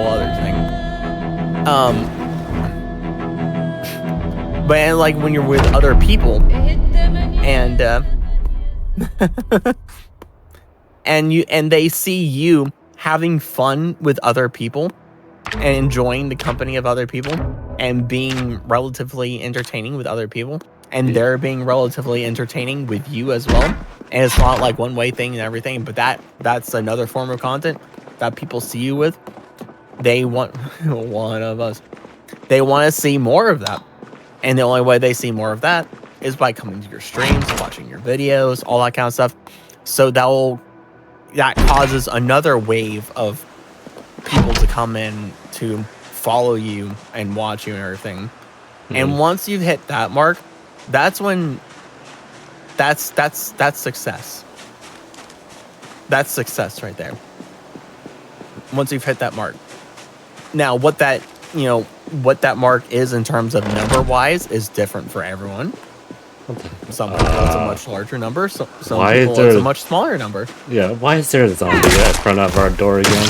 whole other thing. But like when you're with other people, and and they see you having fun with other people and enjoying the company of other people and being relatively entertaining with other people, and they're being relatively entertaining with you as well. And it's not like one-way thing and everything, but that's another form of content that people see you with. They want one of us. They want to see more of that. And the only way they see more of that is by coming to your streams, watching your videos, all that kind of stuff. So that causes another wave of people to come in to follow you and watch you and everything. Mm-hmm. And once you've hit that mark, that's when that's success. That's success right there. Once you've hit that mark. Now, what that mark is in terms of number wise is different for everyone. Some people it's a much larger number. Some people it's a much smaller number. Yeah, why is there a zombie at front of our door again?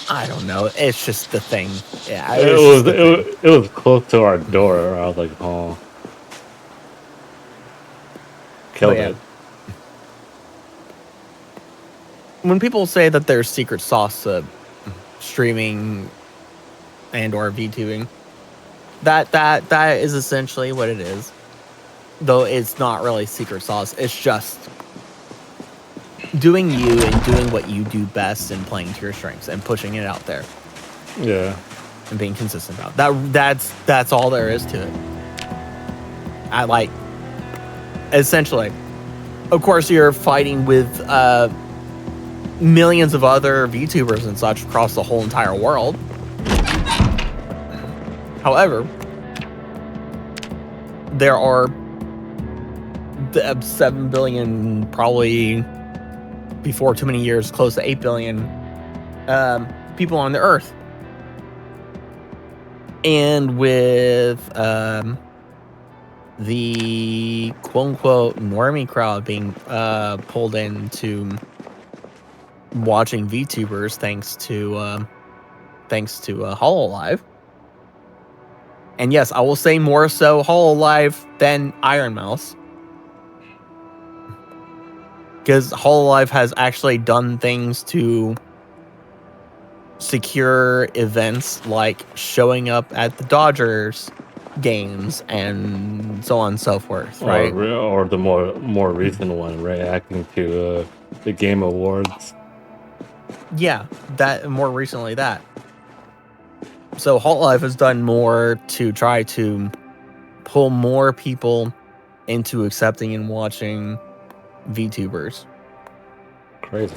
I don't know. It's just the thing. Yeah, it was close to our door. I was like, oh, killed it. When people say that there's secret sauce to streaming and or VTubing, that is essentially what it is. Though it's not really secret sauce. It's just doing you and doing what you do best and playing to your strengths and pushing it out there. Yeah. And being consistent about that. That's all there is to it. I like, essentially, of course, you're fighting with millions of other VTubers and such across the whole entire world. However, there are 7 billion, probably before too many years, close to 8 billion people on the earth. And with the quote-unquote normie crowd being pulled into watching VTubers thanks to HoloLive. And yes, I will say more so HoloLive than Iron Mouse. Because HoloLive has actually done things to secure events like showing up at the Dodgers games and so on and so forth, right? Or the more recent one, reacting to the Game Awards. Yeah, that more recently that. So HoloLive has done more to try to pull more people into accepting and watching VTubers. Crazy.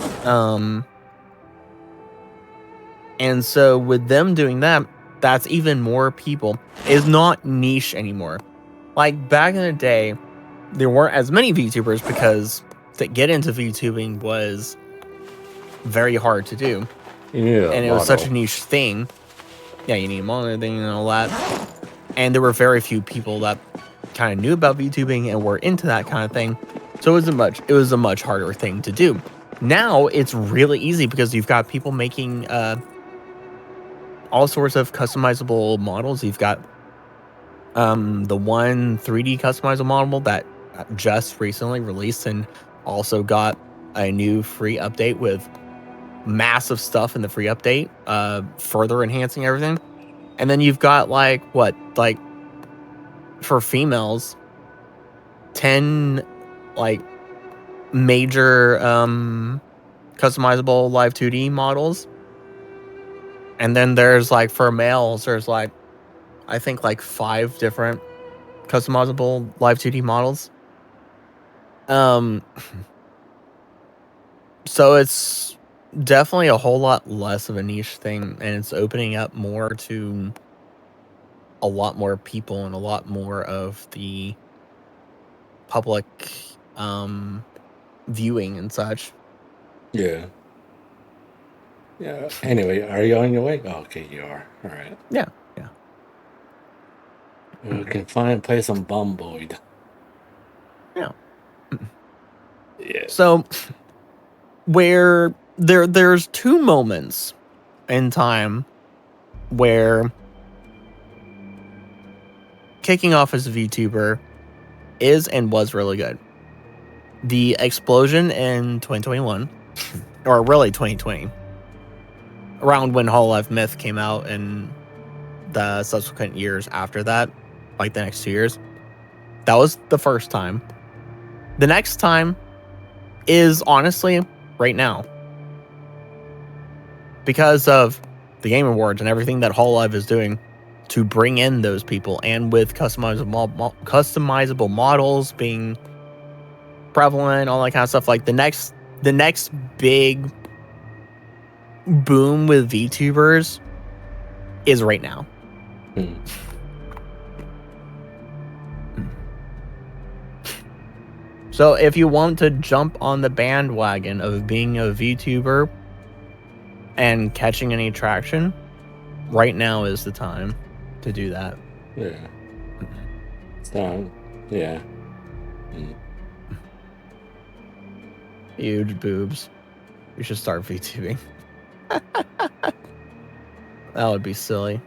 And so with them doing that, that's even more people. It's not niche anymore. Like back in the day, there weren't as many VTubers because to get into VTubing was very hard to do. Yeah, and it was such a niche thing. Yeah, you need a monitor thing and all that. And there were very few people that kind of knew about VTubing and were into that kind of thing. So it was a much harder thing to do. Now it's really easy because you've got people making all sorts of customizable models. You've got the one 3D customizable model that just recently released and also got a new free update with massive stuff in the free update, further enhancing everything. And then you've got for females, 10 major customizable live 2D models. And then there's for males, there's I think 5 different customizable live 2D models. So it's definitely a whole lot less of a niche thing, and it's opening up more to a lot more people and a lot more of the public viewing and such. Yeah. Yeah. Anyway, are you on your way? Oh, okay, you are. All right. Yeah. We can play some Bomboid. Yeah. Yeah. So where there's 2 moments in time where kicking off as a VTuber is and was really good. The explosion in 2021, or really 2020, around when Hololive Myth came out and the subsequent years after that, like the next 2 years, that was the first time. The next time is honestly right now. Because of the Game Awards and everything that Hololive is doing to bring in those people, and with customizable models being prevalent, all that kind of stuff, like the next big boom with VTubers is right now. So if you want to jump on the bandwagon of being a VTuber and catching any traction, right now is the time to do that. Yeah. So, yeah. Huge boobs. You should start VTubing. That would be silly.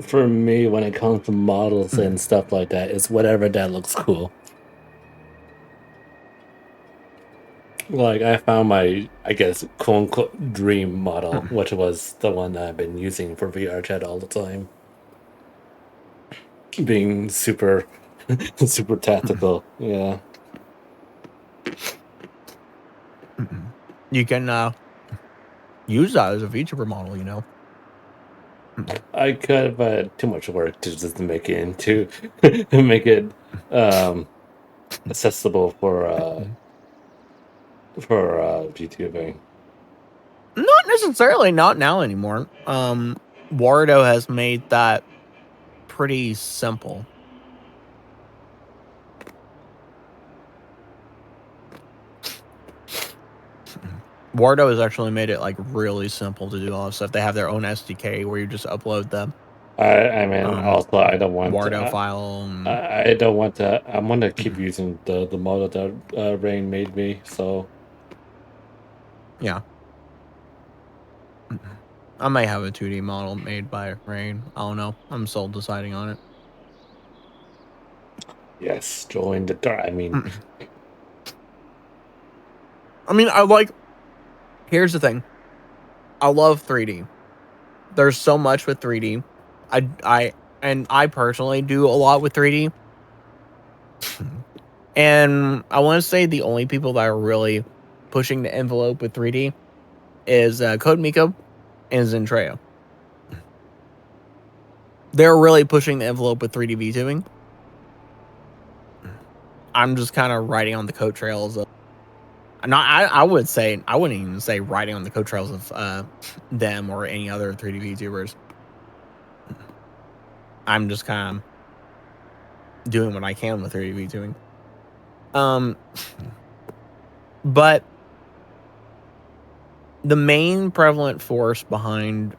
For me, when it comes to models and stuff like that, it's whatever that looks cool. Like, I found my, I guess, quote-unquote dream model, which was the one that I've been using for VR chat all the time. Being super, super tactical, yeah. You can use that as a VTuber model, you know. I could, but too much work to just make it into, make it accessible for VTubing. Not necessarily, not now anymore. Wardo has made that pretty simple. Wardo has actually made it like really simple to do all this stuff. They have their own SDK where you just upload them. I mean, also, I don't want Wardo file. I don't want to. I'm gonna keep using the model that Rain made me. So yeah, I may have a 2D model made by Rain. I don't know. I'm still deciding on it. yes, join the dark. I mean, I like. Here's the thing. I love 3D. There's so much with 3D. I personally do a lot with 3D. And I want to say the only people that are really pushing the envelope with 3D is Code Miko and Zentreya. They're really pushing the envelope with 3D VTubing. I'm just kind of riding on the coattails of. I wouldn't even say riding on the coattails of them or any other 3D VTubers. I'm just kind of doing what I can with 3D VTubing. But the main prevalent force behind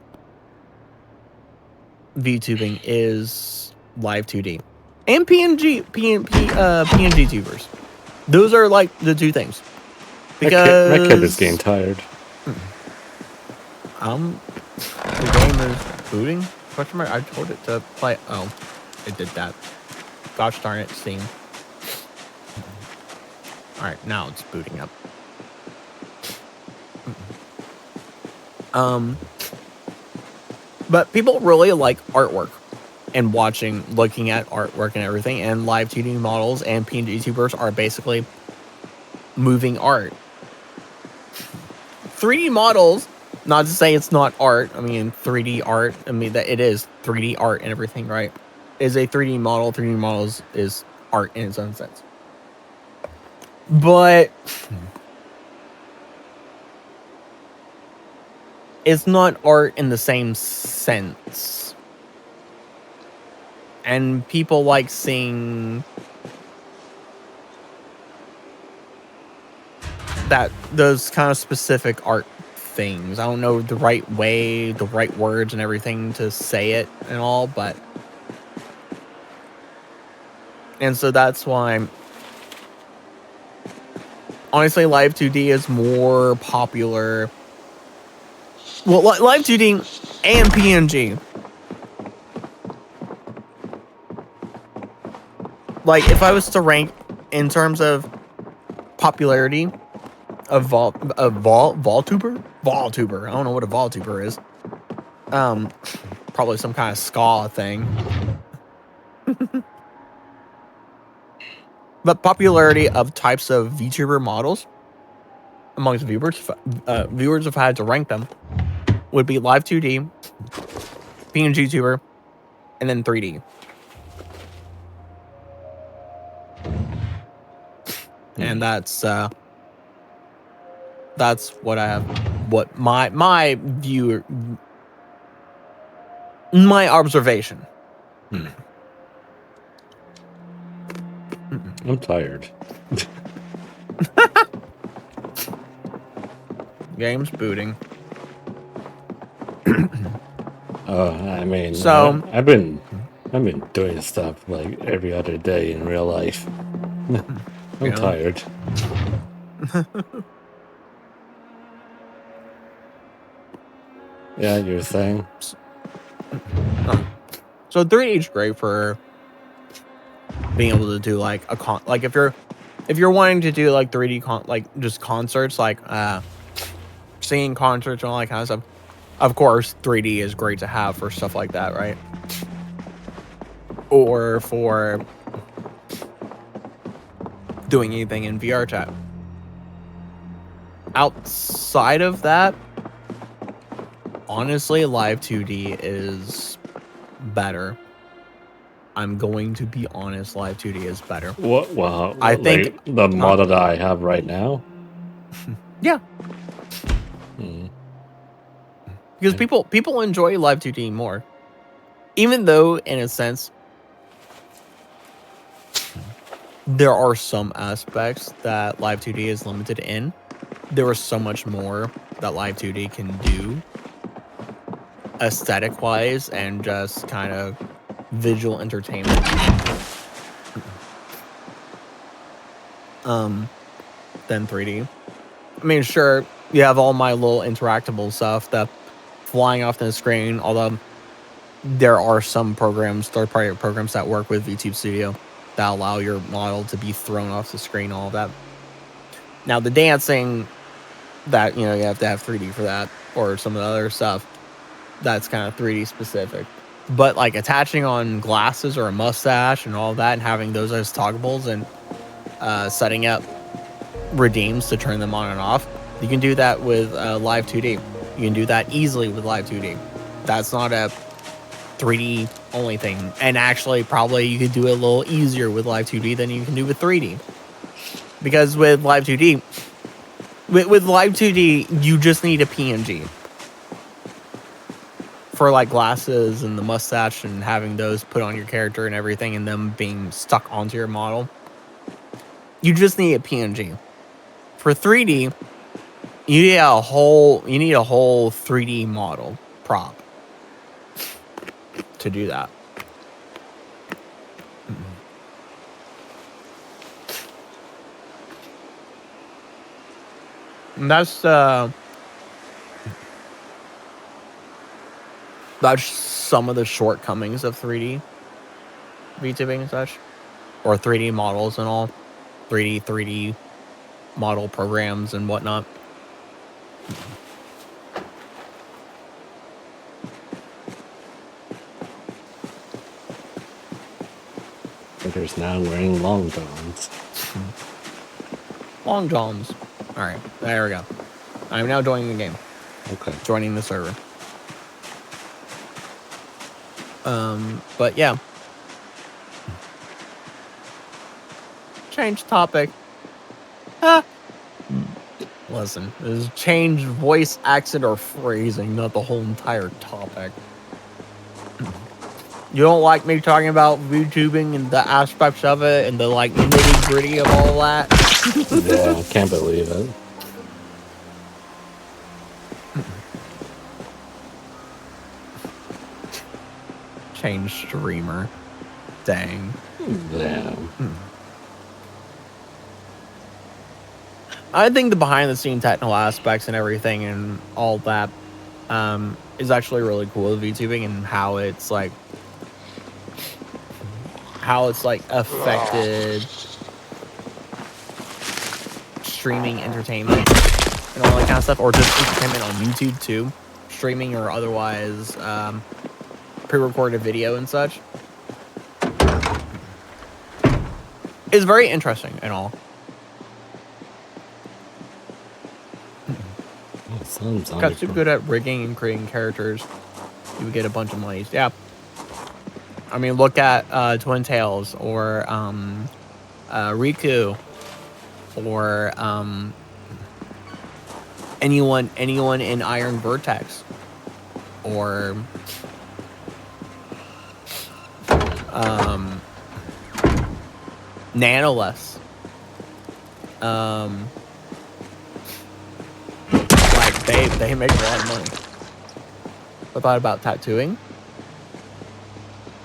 VTubing is live 2D and PNG tubers. Those are like the two things. Because my kid is getting tired. The game is booting. Question mark. I told it to play. Oh, it did that. Gosh darn it, Steam. All right, now it's booting up. But people really like artwork and looking at artwork and everything. And live 2D models and PNG tubers are basically moving art. 3D models, not to say it's not art. 3D art. That it is 3D art and everything, right? Is a 3D model. 3D models is art in its own sense. But it's not art in the same sense. And people like seeing those kind of specific art things. I don't know the right way, the right words and everything to say it and all, but and so that's why honestly, Live 2D is more popular. Well, Live 2D and PNG. Like, if I was to rank in terms of popularity of VolTuber. I don't know what a VolTuber is. Probably some kind of ska thing. But popularity of types of VTuber models amongst viewers have had to rank them would be Live 2D, PNG Tuber, and then 3D. And that's what I have. What my view, my observation. I'm tired. Game's booting. I mean, So I've been doing stuff like every other day in real life. I'm tired. Yeah, you were saying. So 3D is great for being able to do like like if you're wanting to do like 3D like just concerts, like singing concerts and all that kind of stuff. Of course, 3D is great to have for stuff like that, right? Or for doing anything in VR chat. Outside of that, honestly, Live 2D is better. I'm going to be honest, Live 2D is better. What? Well, I think like the model that I have right now. Yeah. Because people enjoy Live 2D more. Even though, in a sense, there are some aspects that Live 2D is limited in. There is so much more that Live 2D can do aesthetic-wise and just kind of visual entertainment. Than 3D. I mean, sure, you have all my little interactable stuff, the flying off the screen, although there are some programs, third-party programs that work with VTube Studio that allow your model to be thrown off the screen, all of that. Now, the dancing, that, you have to have 3D for that, or some of the other stuff, that's kind of 3D specific. But, like, attaching on glasses or a mustache and all that, and having those as toggles, and setting up redeems to turn them on and off, you can do that with Live 2D. You can do that easily with Live 2D. That's not a 3D only thing. And actually, probably you could do it a little easier with Live 2D than you can do with 3D. Because with Live 2D, with Live 2D, you just need a PNG for like glasses and the mustache and having those put on your character and everything, and them being stuck onto your model. You just need a PNG. For 3D, you need a whole 3D model prop to do that. And that's some of the shortcomings of 3D VTubing and such, or 3D models and all, 3D model programs and whatnot. There's now wearing long johns. Long johns. All right, there we go. I'm now joining the game. Okay. Joining the server. But yeah. Change topic. Listen, this is change voice, accent, or phrasing, not the whole entire topic. You don't like me talking about VTubing and the aspects of it and the like nitty gritty of all that? Yeah, I can't believe it. Change streamer. Dang. Damn. I think the behind the scene technical aspects and everything and all that is actually really cool of YouTubing and how it's like affected streaming entertainment and all that kind of stuff, or just entertainment on YouTube too, streaming or otherwise, pre-recorded video and such. It's very interesting and all. Got super good at rigging and creating characters. You would get a bunch of monies. Yeah. I mean, look at Twin Tails or Riku or anyone in Iron Vertex or Nanoless. Like they make a lot of money. What about tattooing?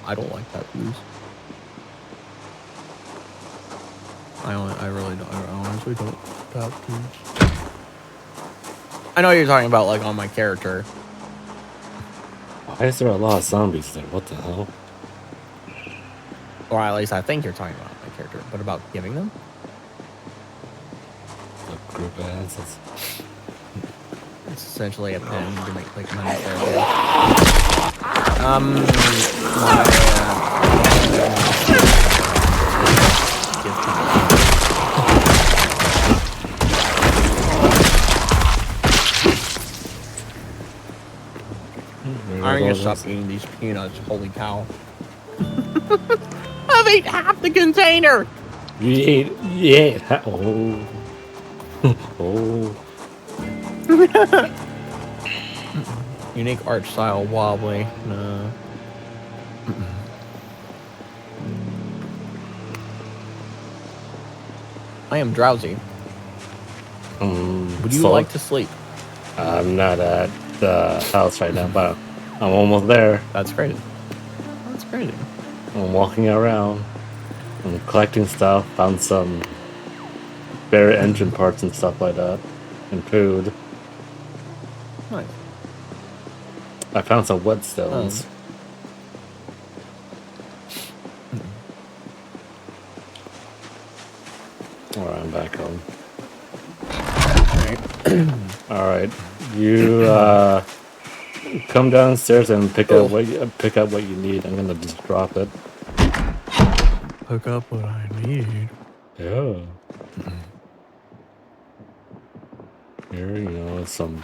I don't like tattoos. I honestly don't tattoos. I know what you're talking about, like on my character. Why is there a lot of zombies there? What the hell? Or at least I think you're talking about my character. But about giving them? The group of asses. It's essentially a pen to make like money therapy. I'm gonna stop eating these peanuts. Holy cow. I've ate half the container! You ate oh. Oh. Unique art style, wobbly. No. I am drowsy. Would you like to sleep? I'm not at the house right now, but I'm almost there. That's crazy. That's crazy. I'm walking around. I'm collecting stuff. Found some spare engine parts and stuff like that. And food. Nice. I found some whetstones. Alright, I'm back home. Alright. You come downstairs and pick up what you need. I'm gonna just drop it. Pick up what I need. Yeah. Here, you know, some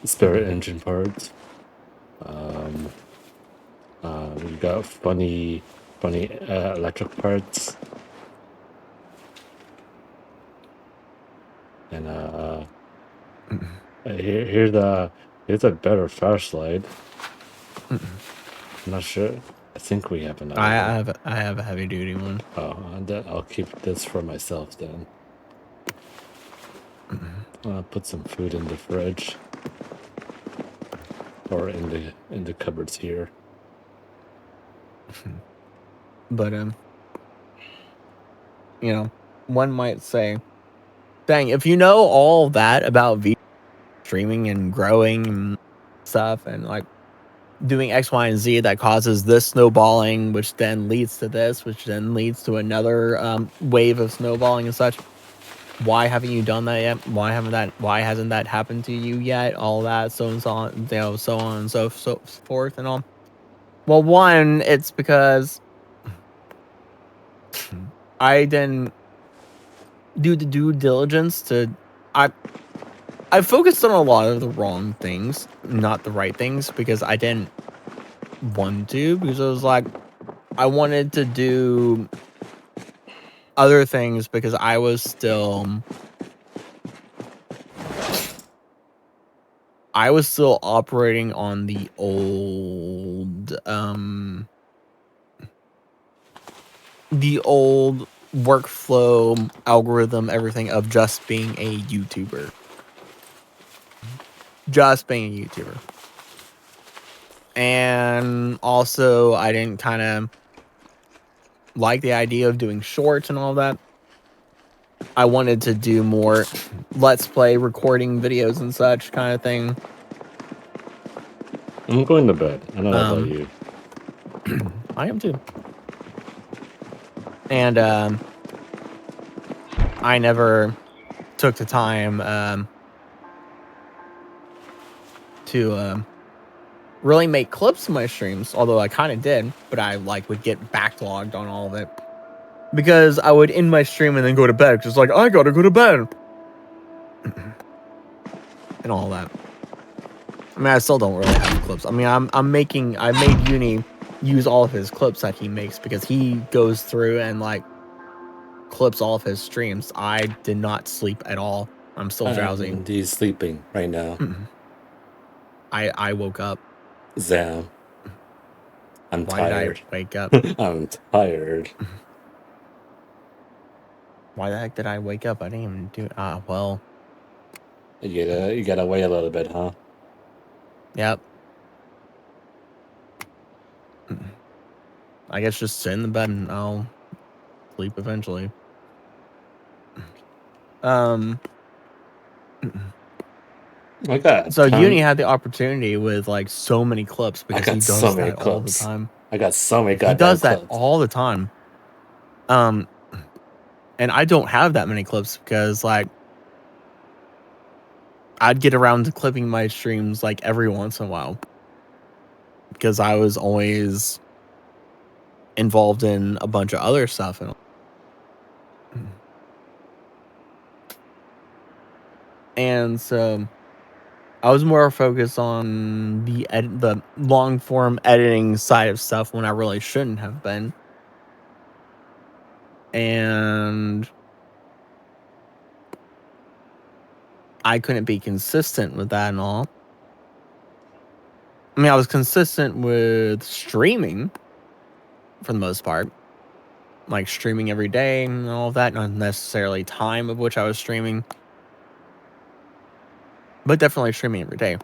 spare engine parts. We got funny electric parts. And here's a better flashlight. I'm not sure. I think we have another. I have a heavy duty one. Oh, and I'll keep this for myself then. I'll put some food in the fridge. Or in the cupboards here. But you know, one might say, dang, if you know all that about streaming and growing and stuff and like doing X, Y, and Z that causes this snowballing, which then leads to this, which then leads to another wave of snowballing and such. Why haven't you done that yet? Why hasn't that happened to you yet? All that, so and so on, you know, so on and so forth and all. Well, one, it's because I didn't do the due diligence to. I focused on a lot of the wrong things, not the right things, because I didn't want to. Because I was like, I wanted to do other things because I was still operating on the old workflow algorithm, everything of just being a YouTuber. Just being a YouTuber. And also I didn't kind of like the idea of doing shorts and all that. I wanted to do more Let's Play recording videos and such kind of thing. I'm going to bed. I don't know about you. I am too. And I never took the time to really make clips of my streams, although I kind of did, but I like would get backlogged on all of it because I would end my stream and then go to bed because like I gotta go to bed and all that. I mean, I still don't really have clips. I mean, I made Uni use all of his clips that he makes because he goes through and like clips all of his streams. I did not sleep at all. I'm still drowsy. He's sleeping right now. I woke up. Zam. I'm tired. Why did I wake up? I'm tired. Why the heck did I wake up? I didn't even do. Well. You gotta wait a little bit, huh? Yep. I guess just sit in the bed and I'll sleep eventually. So Uni had the opportunity with like so many clips because he does that all the time. I got so many goddamn He does that clips. all the time. And I don't have that many clips because like I'd get around to clipping my streams like every once in a while because I was always involved in a bunch of other stuff and so I was more focused on the long form editing side of stuff when I really shouldn't have been. And I couldn't be consistent with that and all. I mean, I was consistent with streaming for the most part. Like streaming every day and all of that, not necessarily time of which I was streaming. But definitely streaming every day.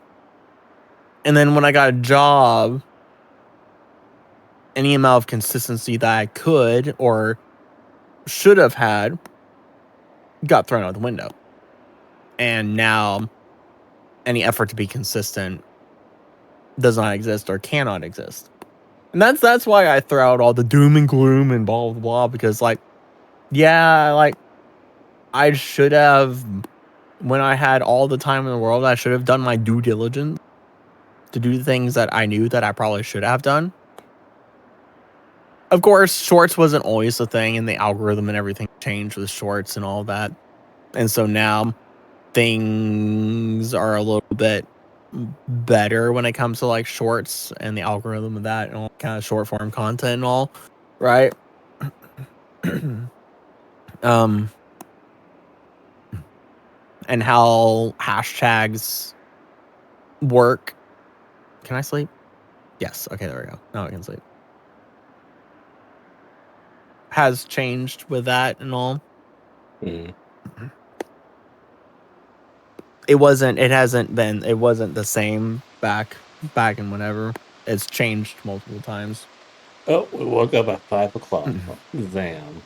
And then when I got a job, any amount of consistency that I could or should have had got thrown out the window. And now any effort to be consistent does not exist or cannot exist. And that's why I throw out all the doom and gloom and blah, blah, blah, because like, yeah, like I should have, when I had all the time in the world, I should have done my due diligence to do the things that I knew that I probably should have done. Of course, shorts wasn't always the thing, and the algorithm and everything changed with shorts and all that. And so now things are a little bit better when it comes to like shorts and the algorithm of that and all kind of short form content and all, right? And how hashtags work. Can I sleep? Yes. Okay, there we go. Now I can sleep. Has changed with that and all. It wasn't the same back in whenever. It's changed multiple times. Oh, we woke up at 5 o'clock. Zam.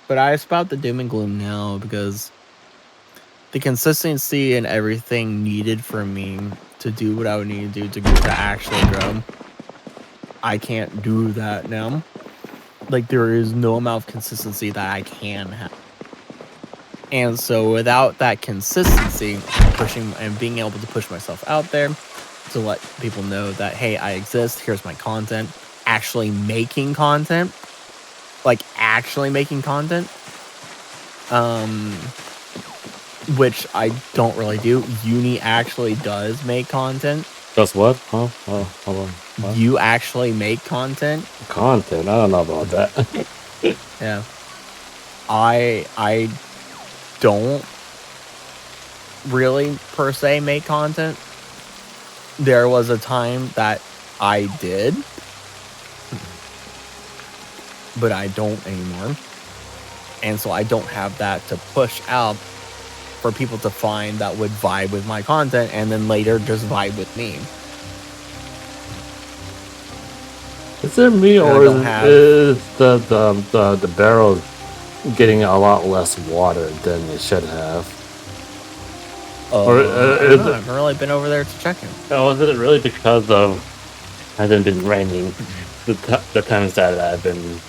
But I spout the doom and gloom now because the consistency and everything needed for me to do what I would need to do to actually grow, I can't do that now. Like, there is no amount of consistency that I can have. And so without that consistency, pushing and being able to push myself out there to let people know that, hey, I exist, here's my content, actually making content, which I don't really do. Uni actually does make content. Does what? Huh? Oh, hold on. What? You actually make content? Content? I don't know about that. Yeah. I don't really, per se, make content. There was a time that I did, but I don't anymore. And so I don't have that to push out for people to find that would vibe with my content and then later just vibe with me. Is it me And I or don't have. is the barrel getting a lot less water than it should have? Or I don't is know. I it, haven't really been over there to check it. or is it really because of hasn't been raining the times that I've been?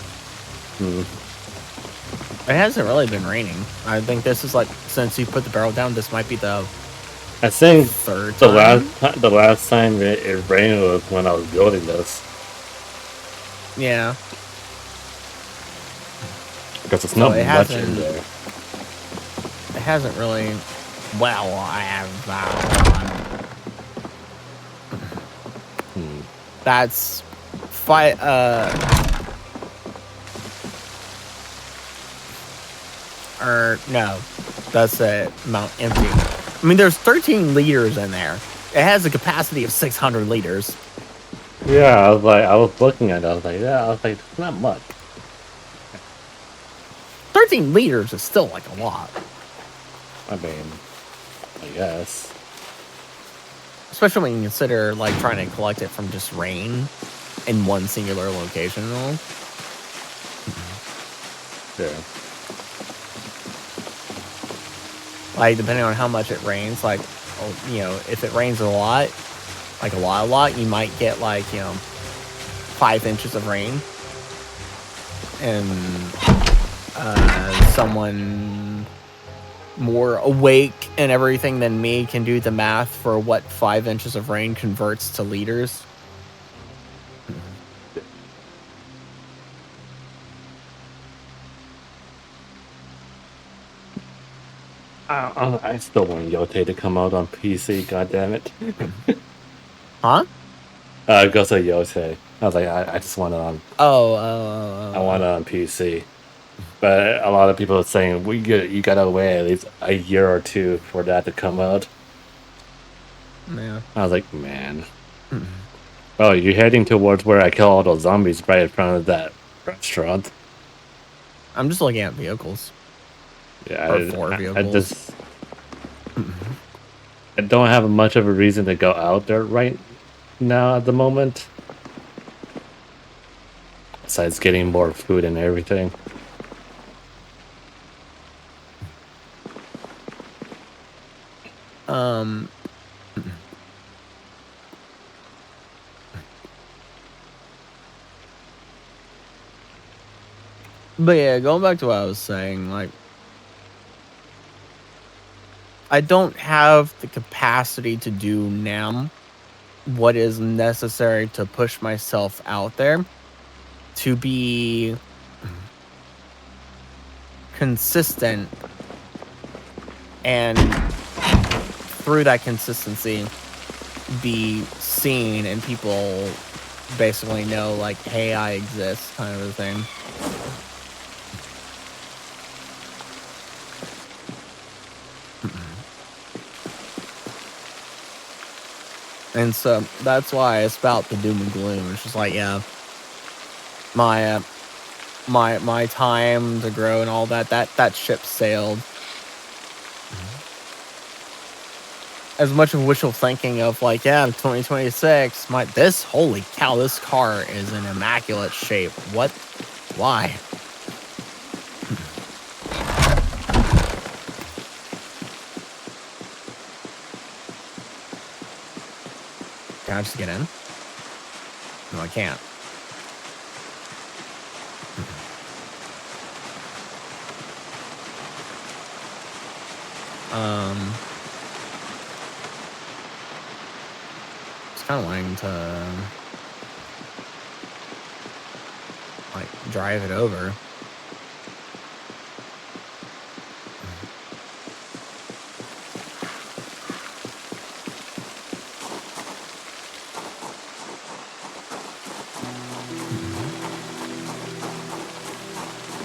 It hasn't really been raining. I think this is like, since you put the barrel down, this might be the I think third the time. last time it rained was when I was building this. Yeah. Because it's So not it much in hasn't. there. It hasn't really. Well, I have. That's five. Or no, that's a amount empty. I mean, there's 13 liters in there. It has a capacity of 600 liters. Yeah, I was looking at it. I was like, it's not much. 13 liters is still like a lot. I mean, I guess. Especially when you consider like trying to collect it from just rain in one singular location and all. Yeah. Like, depending on how much it rains, like, you know, if it rains a lot, like a lot, you might get like, you know, 5 inches of rain. And someone more awake and everything than me can do the math for what 5 inches of rain converts to liters. I still want Yote to come out on PC, goddammit. Huh? Go say Yote. I was like, I just want it on. I want it on PC. But a lot of people are saying you gotta wait at least a year or two for that to come out. Yeah. I was like, man. Oh, you're heading towards where I kill all those zombies right in front of that restaurant. I'm just looking at vehicles. Yeah, Or 4 vehicles. I don't have much of a reason to go out there right now at the moment. Besides getting more food and everything. But yeah, going back to what I was saying, like, I don't have the capacity to do now what is necessary to push myself out there to be consistent, and through that consistency be seen and people basically know, like, hey, I exist, kind of a thing. And so that's why it's about the doom and gloom. It's just like, yeah, my time to grow and all that ship sailed. As much of wishful thinking of like, yeah, 2026, holy cow, this car is in immaculate shape. What? Why? Can I just get in? No, I can't. Just kind of wanting to like drive it over.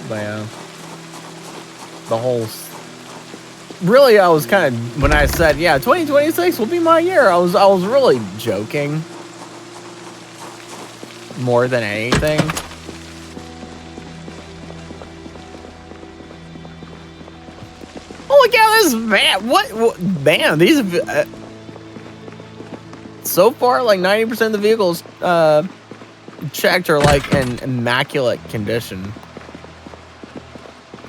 But yeah, the whole. Really, I was kind of, when I said, yeah, 2026 will be my year, I was really joking more than anything. Oh, look at this van. What man, these so far, like 90% of the vehicles checked are like in immaculate condition.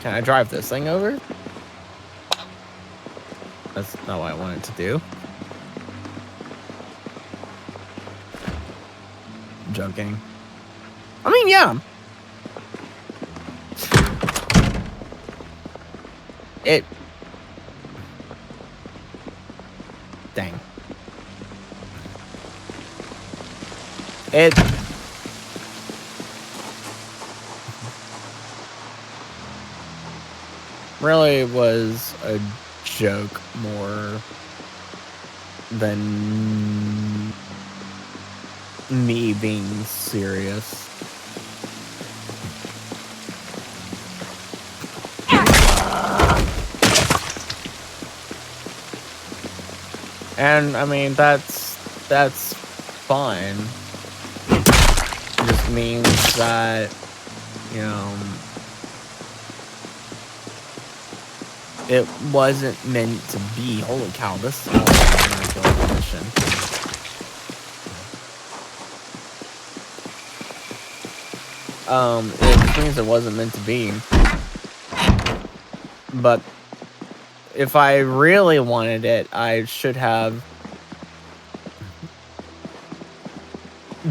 Can I drive this thing over? That's not what I wanted to do. I'm joking. I mean, yeah. Dang. It really was a joke more than me being serious. And I mean that's fine. It just means that, you know, it wasn't meant to be. Holy cow, this is all immaculate condition. It just means it wasn't meant to be. But if I really wanted it, I should have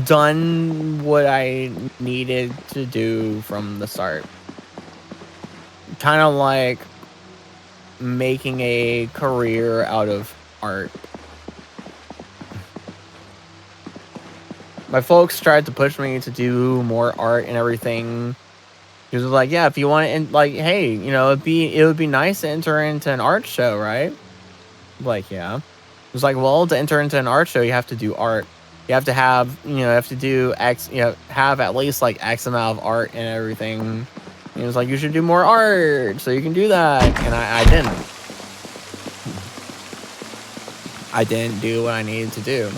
done what I needed to do from the start. Kind of like making a career out of art. My folks tried to push me to do more art and everything. He was like, yeah, if you want it, like, hey, you know, it would be nice to enter into an art show, right? I'm like, yeah. It was like, well, to enter into an art show, you have to do art. You have to have, you know, you have to do X, you know, have at least like X amount of art and everything. And he was like, you should do more art so you can do that. And I didn't. I didn't do what I needed to do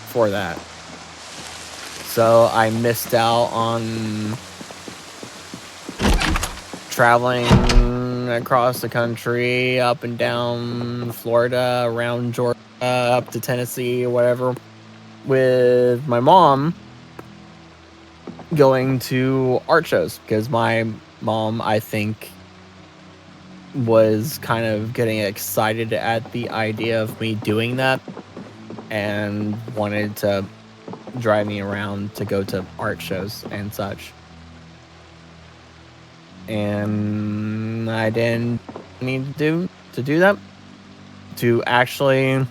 for that. So I missed out on traveling across the country, up and down Florida, around Georgia, up to Tennessee, whatever, with my mom going to art shows, because my mom, I think, was kind of getting excited at the idea of me doing that and wanted to drive me around to go to art shows and such. And I didn't need to do that, to actually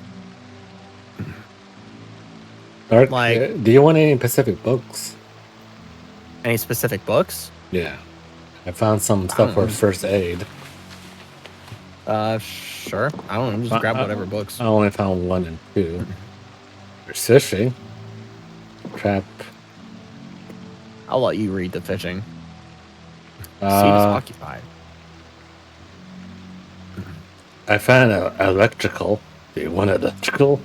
Dark, like, do you want any specific books? Any specific books? Yeah, I found some stuff for first aid. Sure. I don't know, just grab whatever books. I only found 1 and 2. There's fishing. Trap. I'll let you read the fishing. Seat is occupied. I found electrical. Do you want electrical?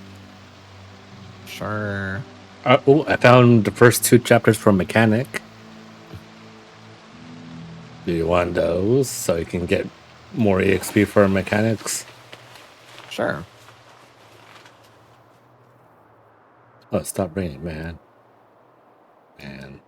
Sure. Oh, I found the first 2 chapters for mechanic. Do you want those so you can get more EXP for mechanics? Sure. Oh, stop ringing, man. Man.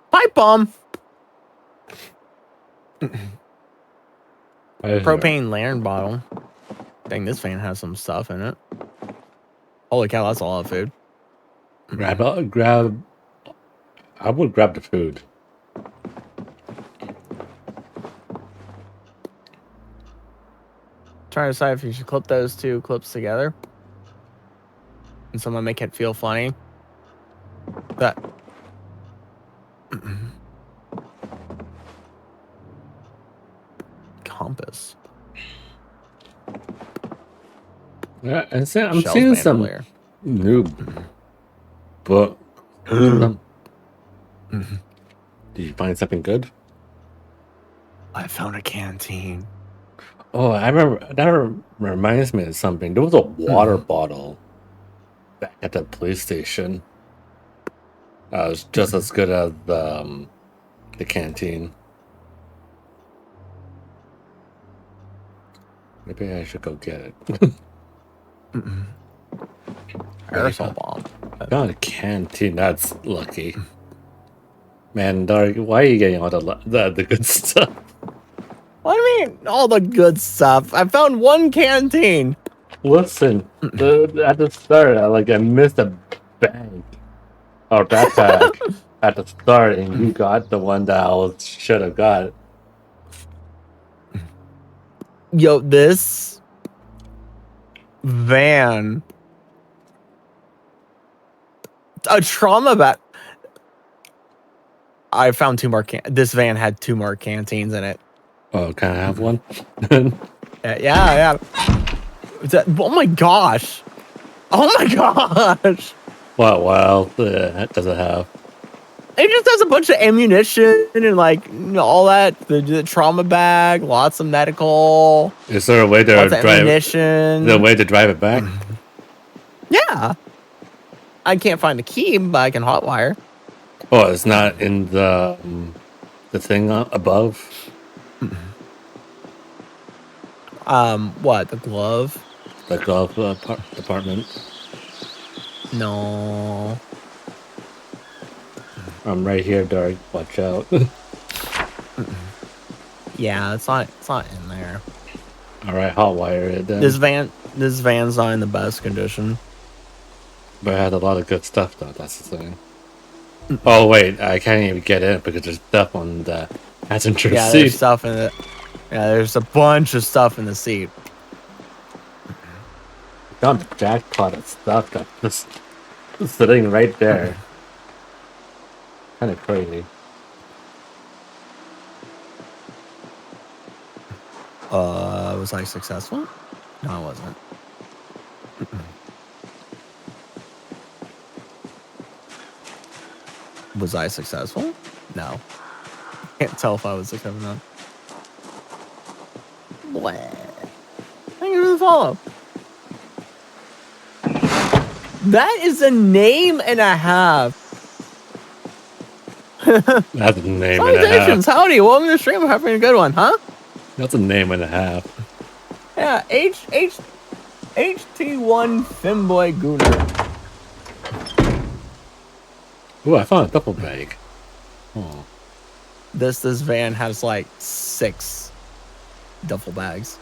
Pipe bomb. Propane lantern bottle. Dang, this fan has some stuff in it. Holy cow, that's a lot of food. Grab. I would grab the food. Trying to decide if you should clip those 2 clips together. And someone make it feel funny. That. Compass. Yeah, I'm seeing some new book. Did you find something good? I found a canteen. Oh, I remember. That reminds me of something. There was a water bottle back at the police station. It was just as good as the canteen. Maybe I should go get it. Aerosol bomb. Got a canteen. That's lucky. Man, Dark, why are you getting all the good stuff? What do you mean, all the good stuff? I found one canteen. Listen, at the start, I missed a bag or backpack at the start, and you got the one that I should have got. Yo, this van, a trauma bag. I found two more this van had two more canteens in it. Oh, can I have one? Yeah. Oh my gosh. Oh my gosh. What else does it have? It just has a bunch of ammunition and all that. The trauma bag, lots of medical. Is there a way to drive ammunition? The way to drive it back? Yeah. I can't find the key, but I can hotwire. Oh, it's not in the thing above. What? The glove? The glove department. No. I'm right here, Dark. Watch out. Yeah, it's not in there. All right, hotwire it then. This van's not in the best condition. But it had a lot of good stuff, though. That's the thing. Oh wait, I can't even get in because there's stuff on the passenger seat. There's stuff in it. Yeah, there's a bunch of stuff in the seat. Got a jackpot of stuff that's just sitting right there. Kind of crazy. Was I successful? No, I wasn't. Was I successful? No. Can't tell if I was successful or not. What? Thank you for the follow. That is a name and a half. That's a name and a half. Howdy, welcome to the stream. I'm having a good one, huh? That's a name and a half. Yeah, HT1 Femboy Gooner. Ooh, I found a duffel bag. Oh. This van has like 6 duffel bags.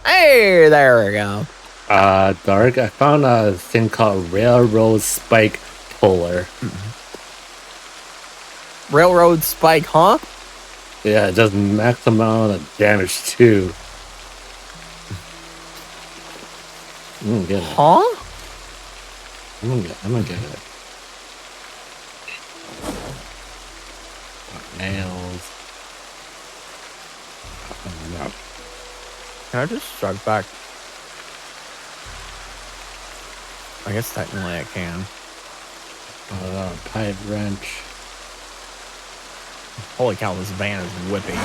Hey, there we go. Dark, I found a thing called railroad spike puller. Railroad spike, huh? Yeah, it does max amount of damage too. I'm gonna get it. Huh? I'm gonna get it. Nails. No. Can I just strike back? I guess technically I can. Pipe wrench. Holy cow, this van is whippy.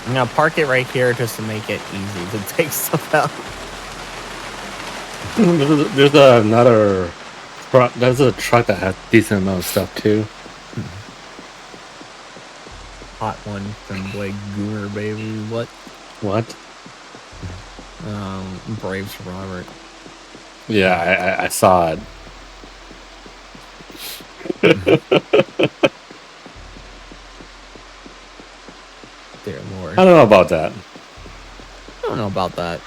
I'm gonna park it right here just to make it easy to take stuff out. There's another truck. There's a truck that has decent amount of stuff too. Hot one from Blake Gooner, baby. What? Braves for Robert. Yeah, I saw it. Dear Lord. I don't know about that. I don't know about that.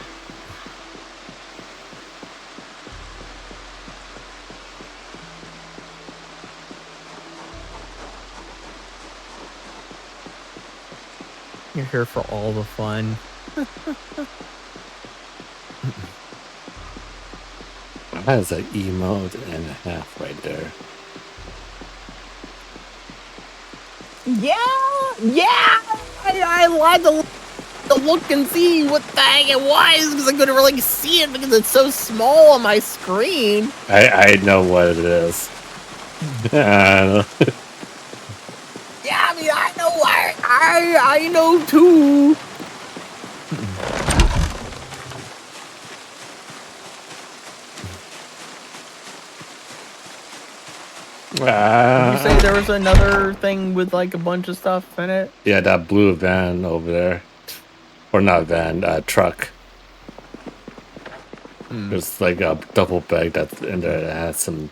You're here for all the fun. That's an emote and a half right there. Yeah! I lied to... to look and see what the heck it was because I couldn't really see it because it's so small on my screen. I know what it is. Yeah, I mean, I know why. I know too. Did you say there was another thing with like a bunch of stuff in it? Yeah, that blue van over there. Or not van, truck. There's like a double bag that's in there that has some.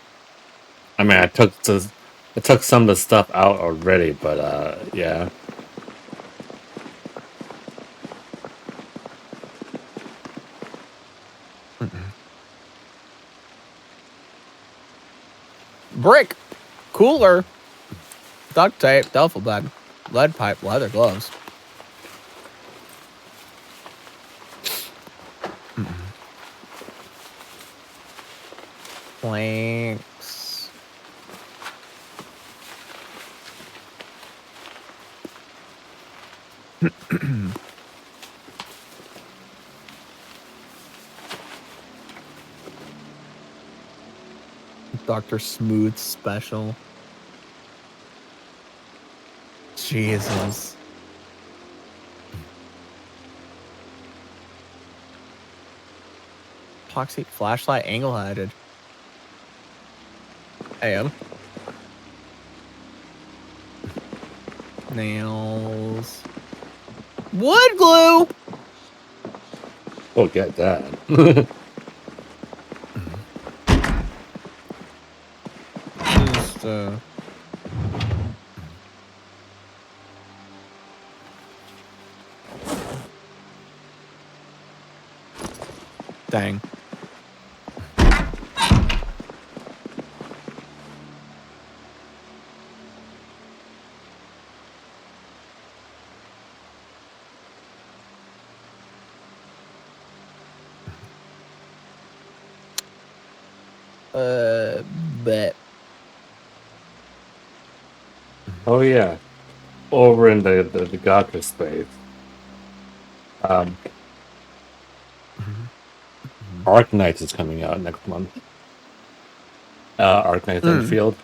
I mean, I took some of the stuff out already, but yeah. Brick, cooler, duct tape, duffel bag, lead pipe, leather gloves. Planks. Dr. Smooth special. Jesus. Epoxy flashlight angle headed. AM. Nails. Wood glue! Oh, get that. Just, dang. Bet. Oh yeah, over in the Gawker space. Arc Knights is coming out next month. Arc Knights Enfield.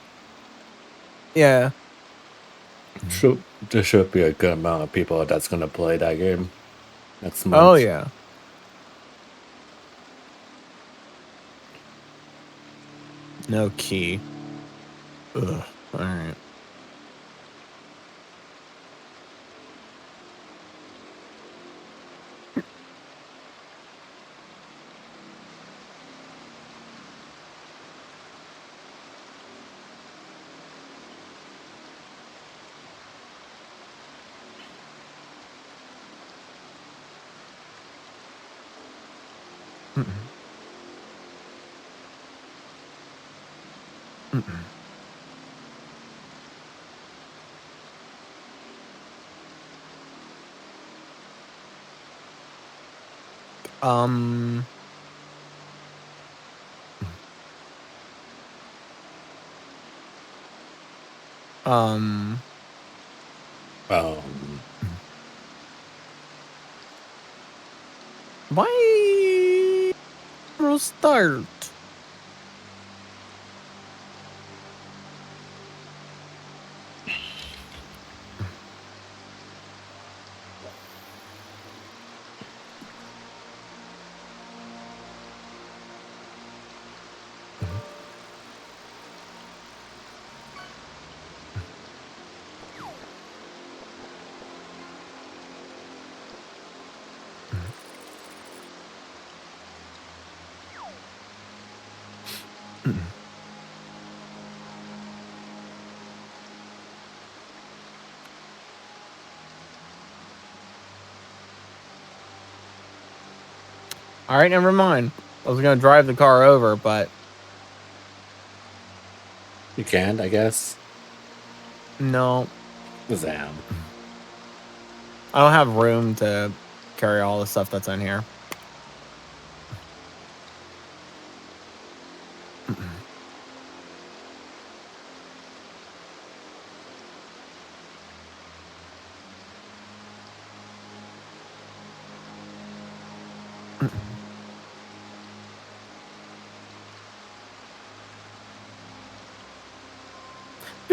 Yeah. There should be a good amount of people that's gonna play that game next month. Oh yeah. No key. Ugh. All right. Um. Why start? All right, never mind. I was gonna drive the car over, but you can, I guess. No. Zam. I don't have room to carry all the stuff that's in here.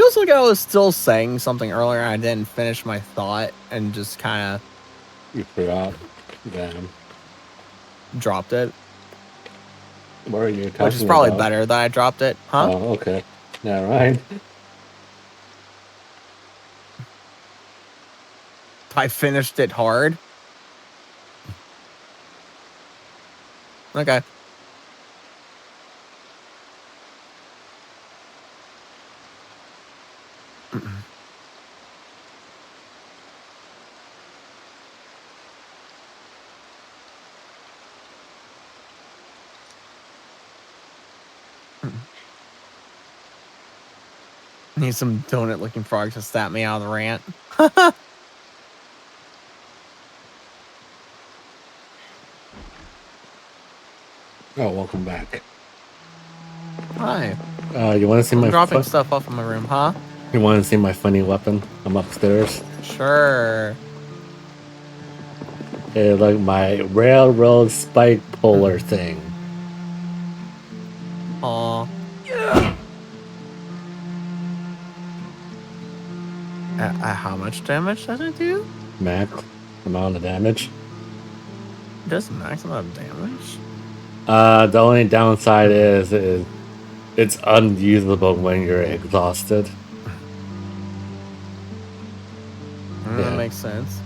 feels like I was still saying something earlier. I didn't finish my thought and just kind of. You forgot. Damn. Dropped it. What are you talking about? Which is probably better that I dropped it, huh? Oh, okay. Yeah, right. I finished it hard. Okay. Need some donut-looking frogs to stab me out of the rant. Oh, welcome back. Hi. You want to see I'm dropping stuff off in my room, huh? You want to see my funny weapon? I'm upstairs. Sure. It's like my railroad spike puller thing. Aw. Yeah. How much damage does it do? Max amount of damage. It does max amount of damage? The only downside is it's unusable when you're exhausted. That makes sense.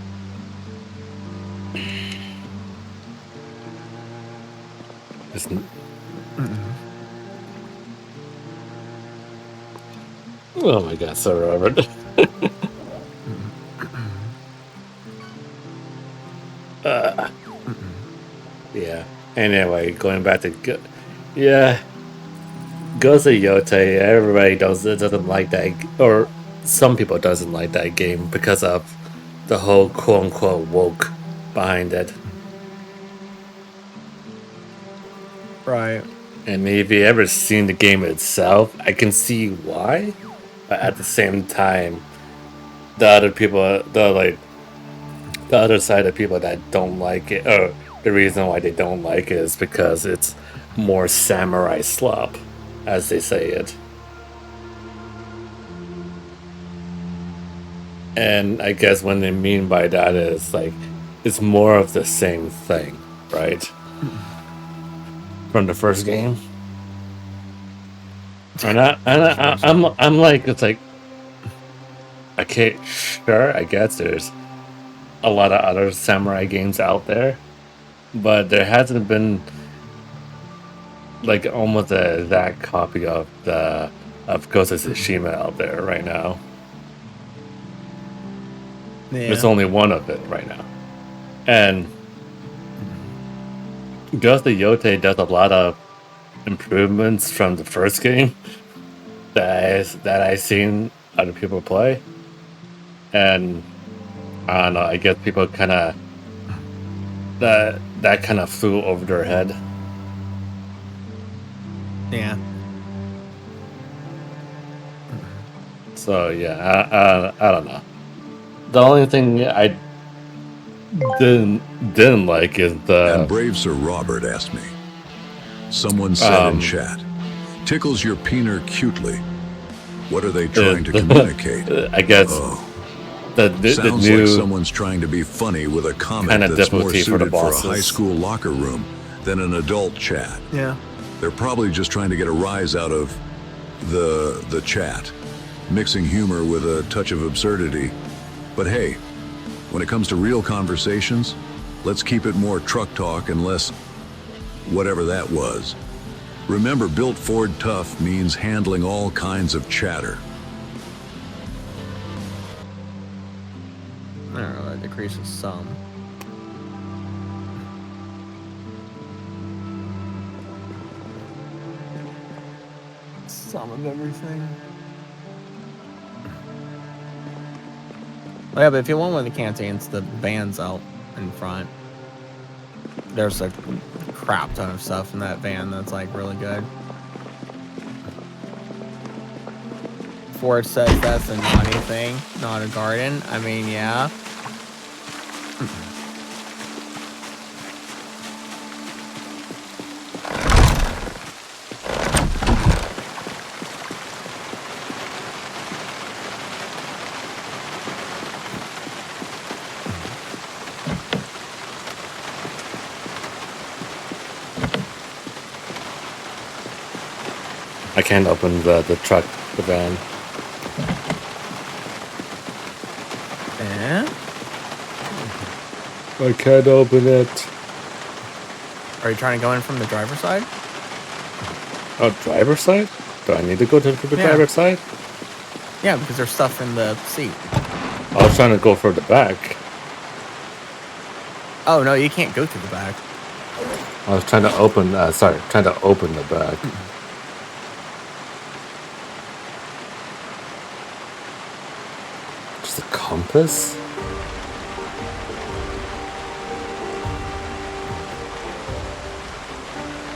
Oh my god, so Robert. Yeah. Anyway, going back to Goza Yote, everybody doesn't like that, or some people doesn't like that game because of the whole quote unquote woke behind it. Right. And if you ever seen the game itself, I can see why, but at the same time, the other side of people that don't like it, or the reason why they don't like it is because it's more samurai slop, as they say it. And I guess what they mean by that is like it's more of the same thing, right? From the first game. And I'm like, it's like, okay, sure, I guess there's a lot of other samurai games out there, but there hasn't been like almost a exact copy of Ghost of Tsushima out there right now. Yeah. There's only one of it right now, and Ghost of Yote does a lot of improvements from the first game that I've seen other people play, and I don't know. I guess people kind of that kind of flew over their head. Yeah. So yeah, I don't know. The only thing I didn't like is the. And brave Sir Robert asked me. Someone said in chat, "Tickles your peener cutely." What are they trying to communicate? I guess. Oh. The Sounds new like someone's trying to be funny with a comment that's more suited for a high school locker room than an adult chat. Yeah. They're probably just trying to get a rise out of the chat, mixing humor with a touch of absurdity. But hey, when it comes to real conversations, let's keep it more truck talk and less whatever that was. Remember, built Ford tough means handling all kinds of chatter. I don't know, that decreases some. Some of everything. Oh yeah, but if you want one of the canteens, the van's out in front. There's a crap ton of stuff in that van that's like really good. Ford says that's a naughty thing, not a garden. I mean, yeah. I can't open the truck, the van. I can't open it. Are you trying to go in from the driver's side? Oh, driver's side? Do I need to go to the driver's side? Yeah, because there's stuff in the seat. I was trying to go for the back. Oh, no, you can't go through the back. I was trying to open, trying to open the back. Just a compass?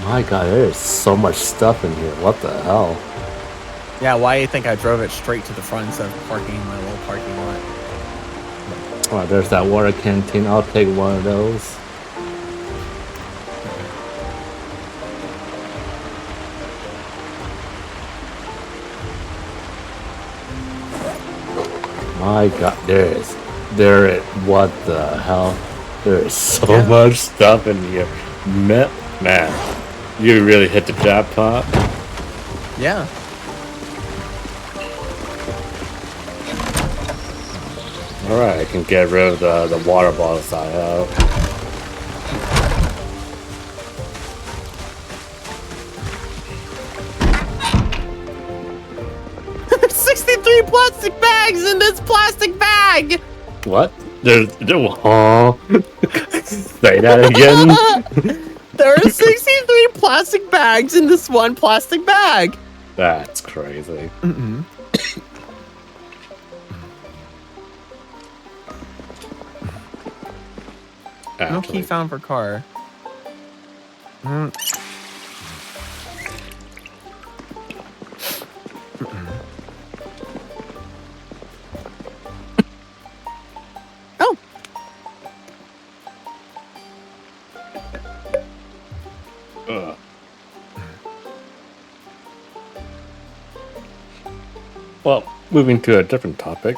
My god, there's so much stuff in here. What the hell? Yeah, why do you think I drove it straight to the front instead of parking in my little parking lot? Oh, there's that water canteen. I'll take one of those. My god, what the hell? There is so much stuff in here. Man, you really hit the jackpot. Yeah. Alright, I can get rid of the water bottles I have. There's 63 plastic bags in this plastic bag! What? Say that again? There are 63 plastic bags in this one plastic bag! That's crazy. No key found for car. Oh! Well, moving to a different topic.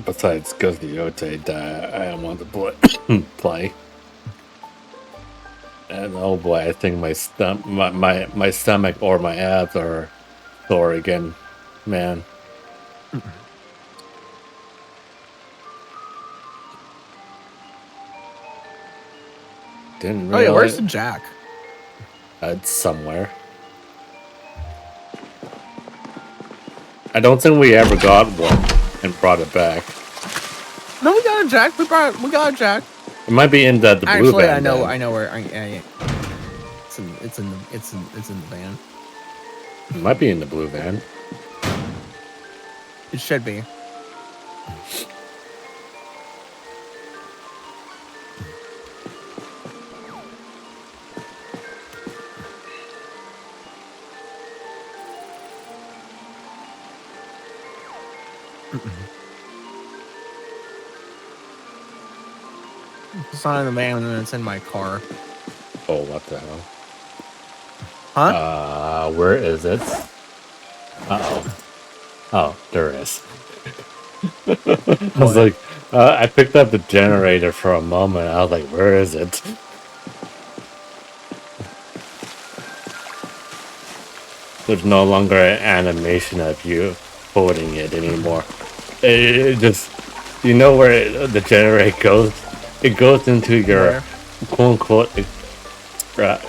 Besides Ghost Yote that I want to play. And oh boy, I think my stomach or my abs are sore again. Man. Didn't really. Oh yeah, where's the jack? It's somewhere. I don't think we ever got one and brought it back. No, we got a jack. We got a jack. It might be in the blue Actually, van. I know where. It's in the van. It might be in the blue van. It should be. It's not in the van, and it's in my car. Oh, what the hell? Huh? Where is it? Uh-oh. Oh, there it is. I was like, I picked up the generator for a moment. I was like, where is it? There's no longer an animation of you holding it anymore. It just, you know where the generator goes? It goes into your quote-unquote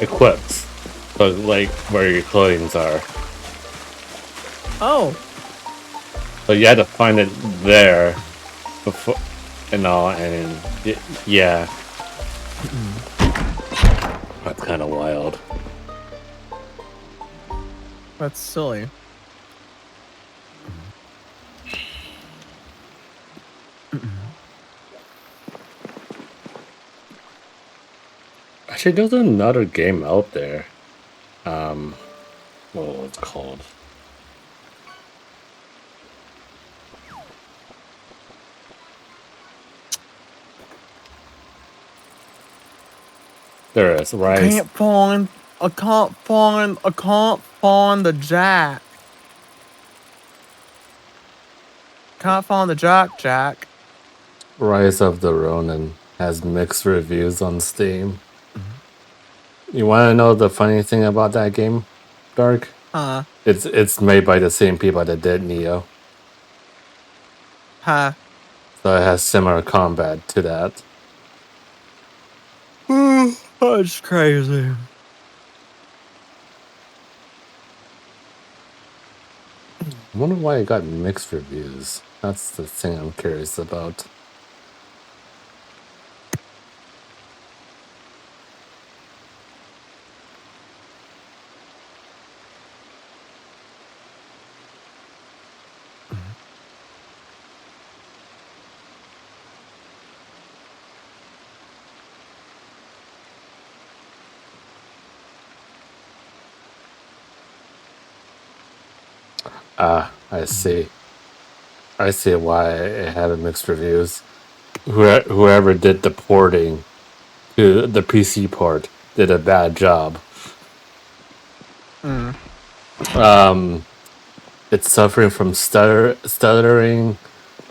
equips. So like where your clothing are. Oh. So you had to find it there before and all, and yeah. That's kind of wild. That's silly. Actually, there's another game out there. What was it called? There it is, right? I can't find the jack. Can't find the jack. Rise of the Ronin has mixed reviews on Steam. You want to know the funny thing about that game, Dark? It's made by the same people that did Neo. So it has similar combat to that. That's crazy. I wonder why it got mixed reviews. That's the thing I'm curious about. I see. I see why it had mixed reviews. Whoever did the porting to the PC port did a bad job. It's suffering from stuttering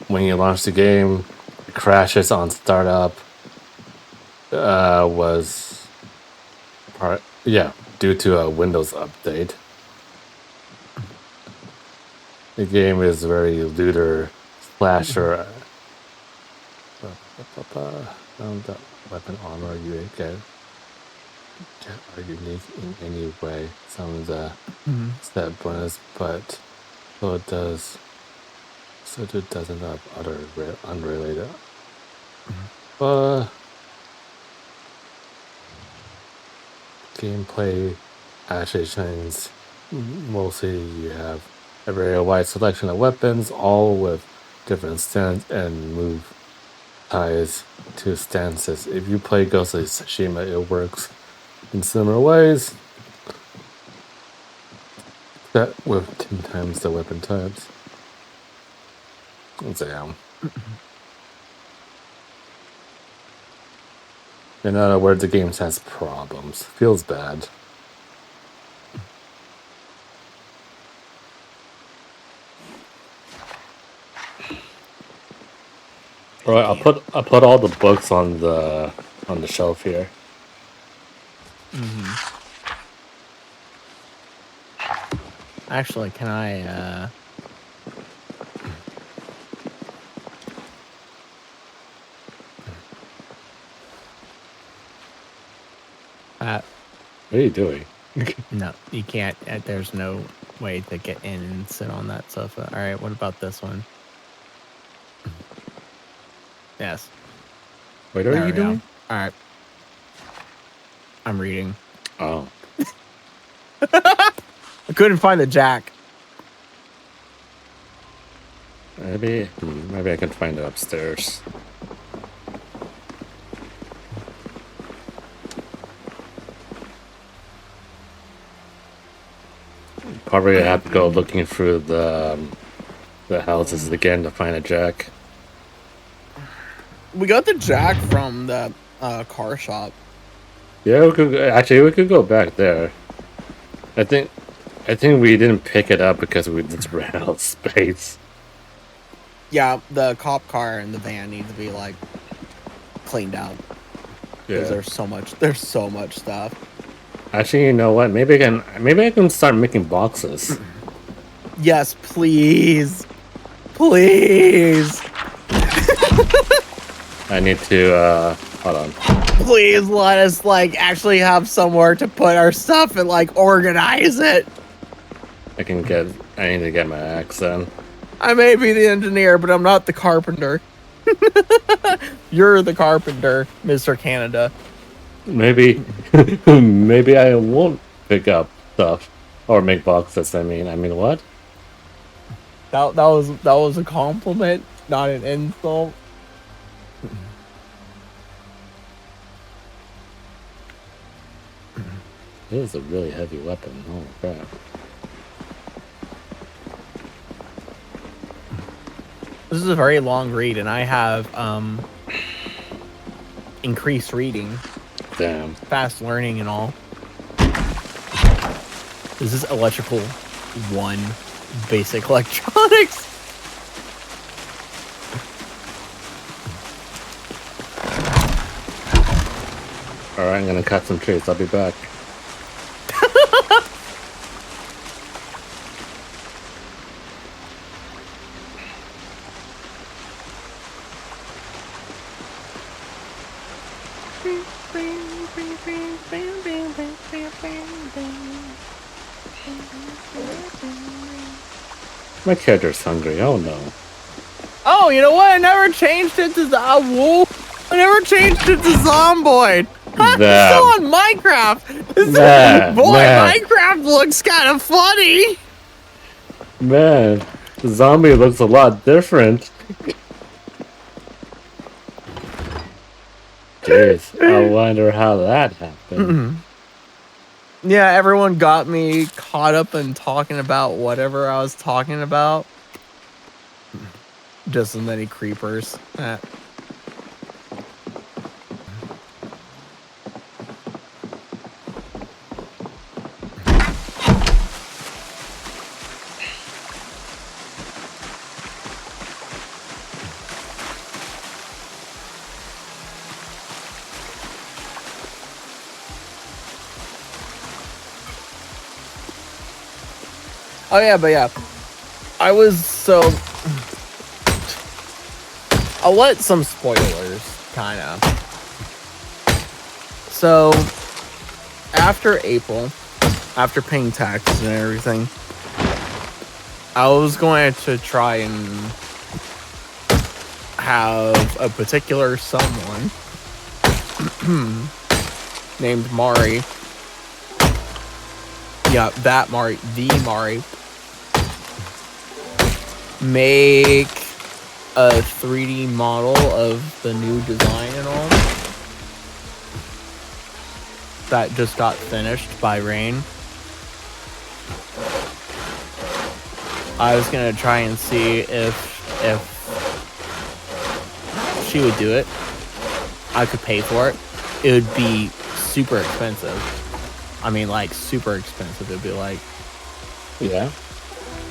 when you launch the game. It crashes on startup. Due to a Windows update. The game is very looter slasher. The weapon armor you get are unique in any way. Some of the stat bonus, but so it doesn't have other unrelated. Gameplay actually shines. Mostly you have a very wide selection of weapons, all with different stance and move ties to stances. If you play Ghost of Tsushima, it works in similar ways, except with 10 times the weapon types. Damn. In other words, the game has problems. Feels bad. All right, I'll put all the books on the shelf here. Actually, can I what are you doing? No, you can't. There's no way to get in and sit on that sofa. All right, what about this one? Yes. What are you doing? All right. I'm reading. Oh. I couldn't find the jack. Maybe I can find it upstairs. Probably have to go looking through the houses again to find a jack. We got the jack from the car shop. Yeah, we could go back there. I think we didn't pick it up because we just ran out of space. Yeah, the cop car and the van need to be like cleaned out. Because there's so much stuff. Actually, you know what? Maybe I can start making boxes. Yes, please. Please. I need to hold on. Please let us like actually have somewhere to put our stuff and like organize it. I need to get my axe then. I may be the engineer, but I'm not the carpenter. You're the carpenter, Mr. Canada. Maybe I won't pick up stuff or make boxes. I mean what? That was a compliment, not an insult. It is a really heavy weapon. Oh crap. This is a very long read, and I have increased reading. Damn. Fast learning and all. This is electrical 1 basic electronics. All right, I'm gonna cut some trees. I'll be back. My character's hungry. Oh no. Oh, you know what? I never changed it to I never changed it to Zomboid. I'm still on Minecraft. Minecraft looks kind of funny. Man, the zombie looks a lot different. Jeez, I wonder how that happened. Yeah, everyone got me caught up in talking about whatever I was talking about. Just as many creepers. Oh yeah, but yeah. I'll let some spoilers, kinda. So, after April, after paying taxes and everything, I was going to try and have a particular someone named Mari. Yeah, that Mari, the Mari, make a 3D model of the new design and all that just got finished by Rain. I was gonna try and see if she would do it. I could pay for it. It would be super expensive. I mean, like, super expensive. It'd be like, yeah,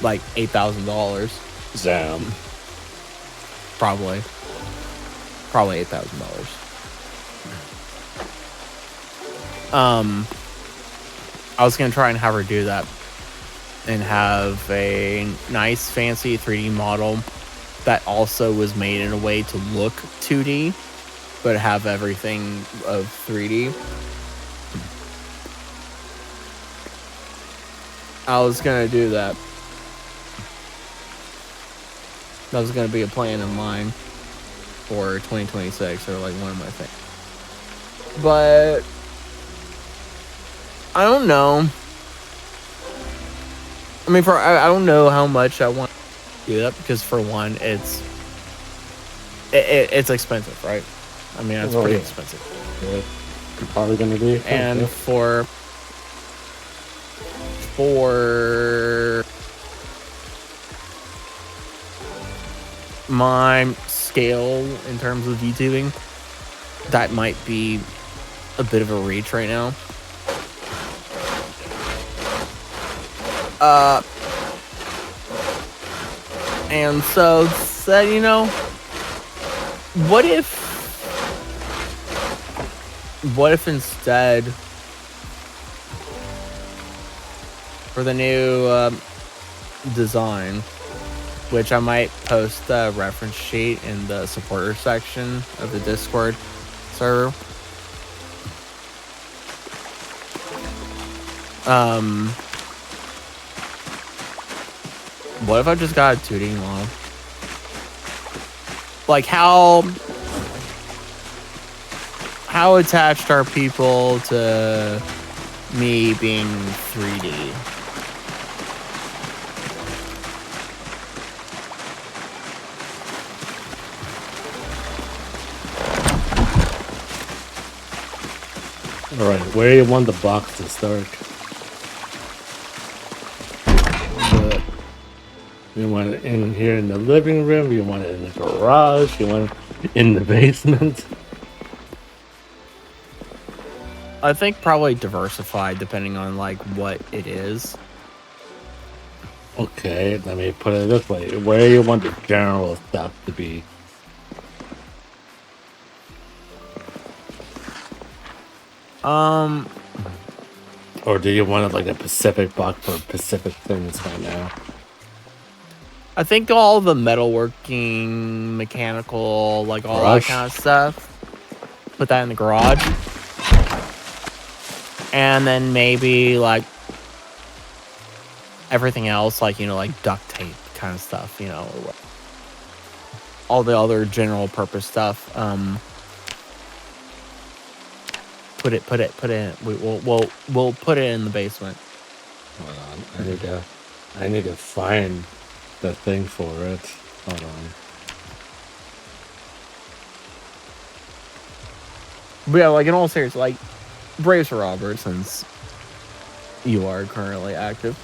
like $8,000. Damn. Probably $8,000. I was gonna try and have her do that and have a nice fancy 3D model that also was made in a way to look 2D but have everything of 3D. I was gonna do that. That was gonna be a plan of mine for 2026, or like one of my things. But I don't know. I mean, I don't know how much I want to do that, because for one, it's expensive, right? I mean, it's pretty expensive. Yeah. Probably gonna be. And for my scale in terms of YouTubing, that might be a bit of a reach right now. And so said, you know, what if instead, for the new design, which I might post the reference sheet in the supporter section of the Discord server. What if I just got a 2D model? Like, how attached are people to me being 3D? All right, where do you want the box to start? You want it in here in the living room? You want it in the garage? You want it in the basement? I think probably diversified, depending on like what it is. Okay, let me put it this way. Where do you want the general stuff to be? Or do you want like a Pacific block for Pacific things right now? I think all the metalworking, mechanical, like all that kind of stuff. Put that in the garage. And then maybe like everything else, like, you know, like duct tape kind of stuff, you know, all the other general purpose stuff. Put it in. We'll put it in the basement. Hold on. I need to find the thing for it. Hold on. But yeah, like in all seriousness, like Braves for Robert, since you are currently active,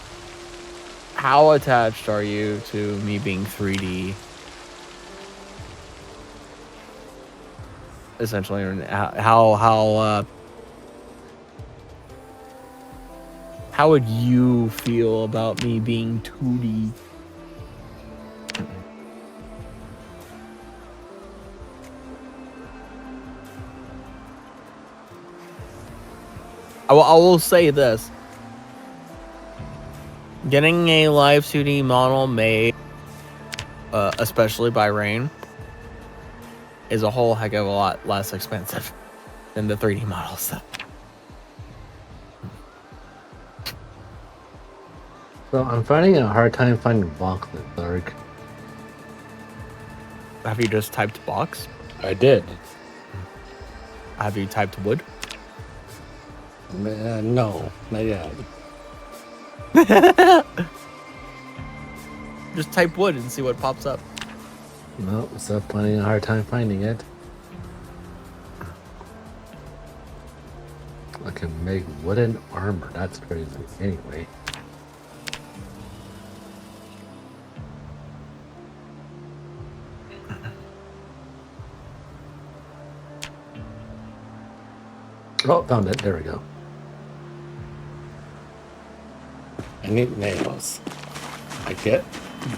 how attached are you to me being 3D? Essentially, how would you feel about me being 2D? I will say this. Getting a live 2D model made, especially by Rain, is a whole heck of a lot less expensive than the 3D model stuff. So I'm finding a hard time finding box in the dark. Have you just typed box? I did. Have you typed wood? No, not yet. Just type wood and see what pops up. No, still finding a hard time finding it. I can make wooden armor. That's crazy. Anyway. Oh, found it. There we go. I need nails.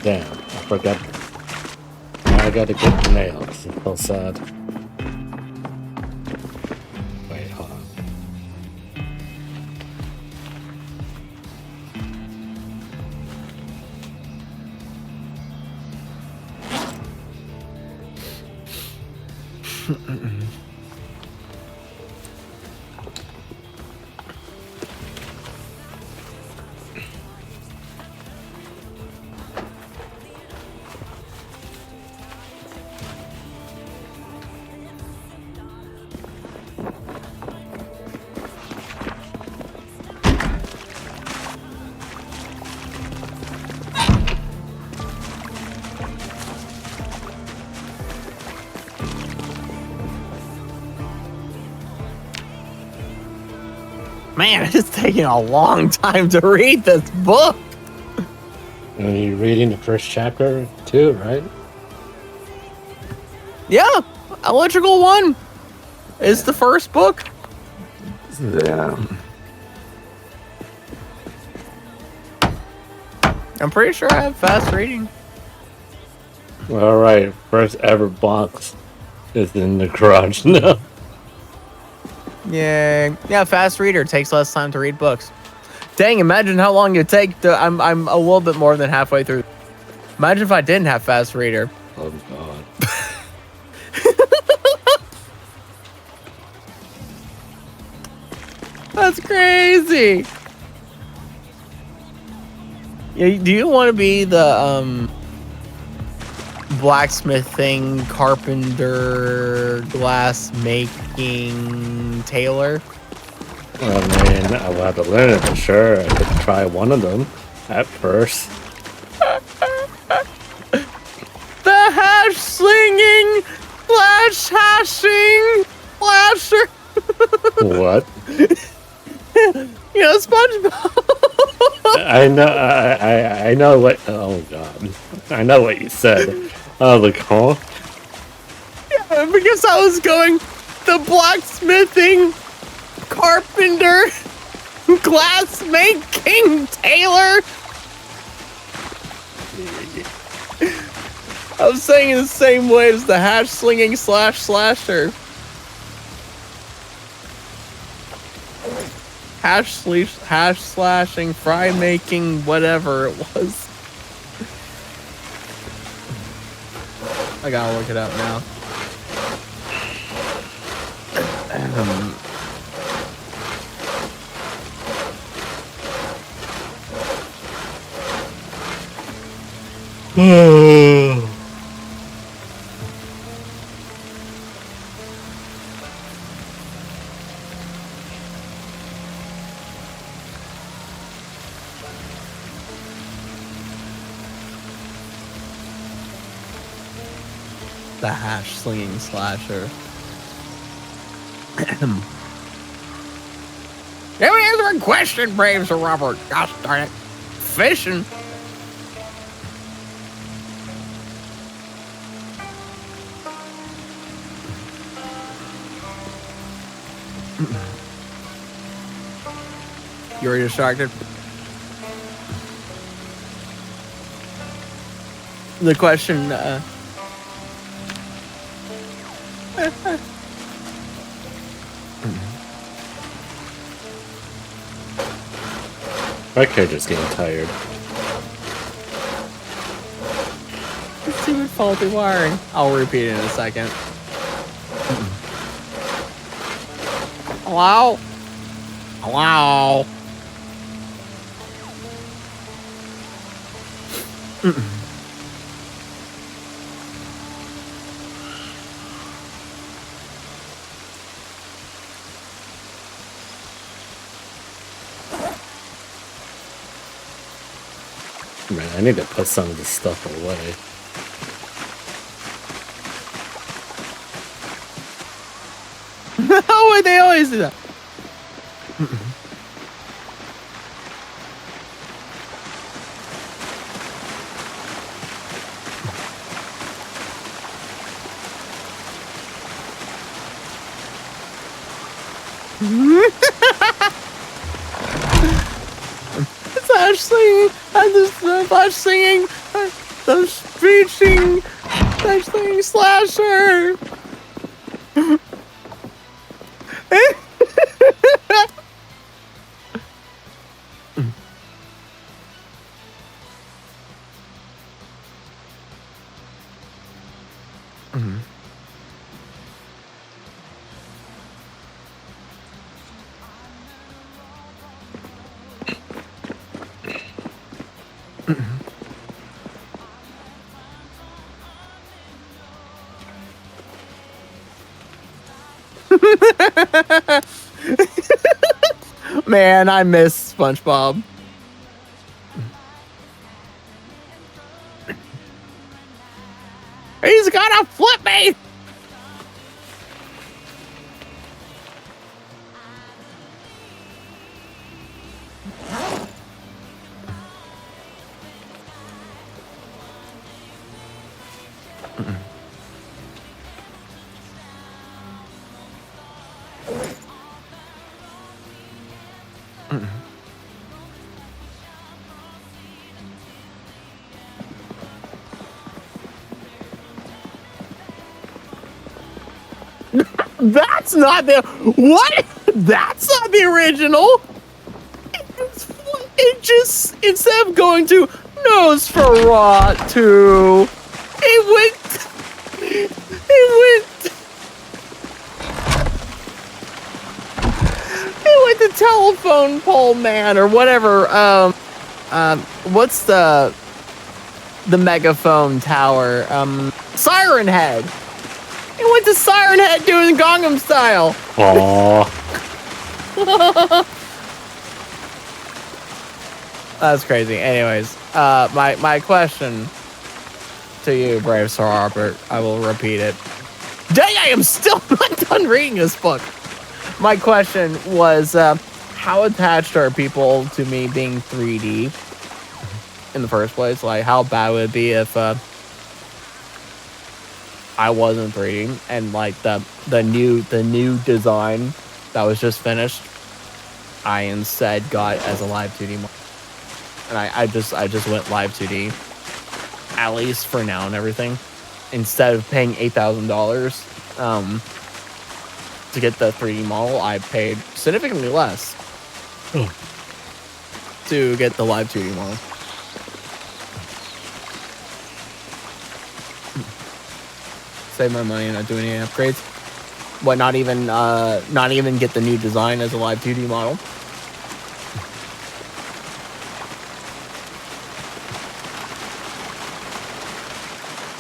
Damn, I forgot. Now I gotta get nails. I'm so sad. Wait, hold on. Man, it's taking a long time to read this book. Are you reading the first chapter too, right? Yeah, Electrical 1 is the first book. Yeah. I'm pretty sure I have fast reading. All right, first ever box is in the garage now. Yay. Yeah, fast reader takes less time to read books. Dang, imagine how long it take to I'm a little bit more than halfway through. Imagine if I didn't have fast reader. Oh god. That's crazy. Yeah, do you want to be the blacksmithing, carpenter, glass making, tailor? I mean, I will have to learn it for sure. I could try one of them at first. The hash slinging, flash hashing, flasher. What? You know, SpongeBob. I know what. Oh god, I know what you said. I was like, huh? Yeah, because I was going the blacksmithing, carpenter, glass making, tailor. I was saying it the same way as the hash slinging / slasher. hash slashing, fry making, whatever it was. I gotta look it up now. The hash slinging slasher. Let me answer a question, brave Sir Robert. Gosh darn it. Fishing. You're distracted. The question, My character's getting tired. Stupid faulty wiring. I'll repeat it in a second. Hello? Hello? Man, I need to put some of this stuff away. Oh, they always do that. It's actually, I'm singing, the screeching, singing slasher. Man, I miss SpongeBob. He's gonna flip me! That's not the what? That's not the original. It just instead of going to Nosferatu, it went to Telephone Pole Man or whatever. What's the megaphone tower? Siren Head. It went to Siren Head doing Gangnam Style. Aww. That's crazy. Anyways, my question to you, brave Sir Robert, I will repeat it. Dang, I am still not done reading this book. My question was, how attached are people to me being 3D in the first place? Like, how bad would it be if I wasn't 3D and like the new design that was just finished, I instead got as a live 2D model. And I just went live 2D, at least for now and everything, instead of paying $8,000 to get the 3D model. I paid significantly less to get the live 2D model. Save my money and not do any upgrades. What? Not even get the new design as a live 2D model.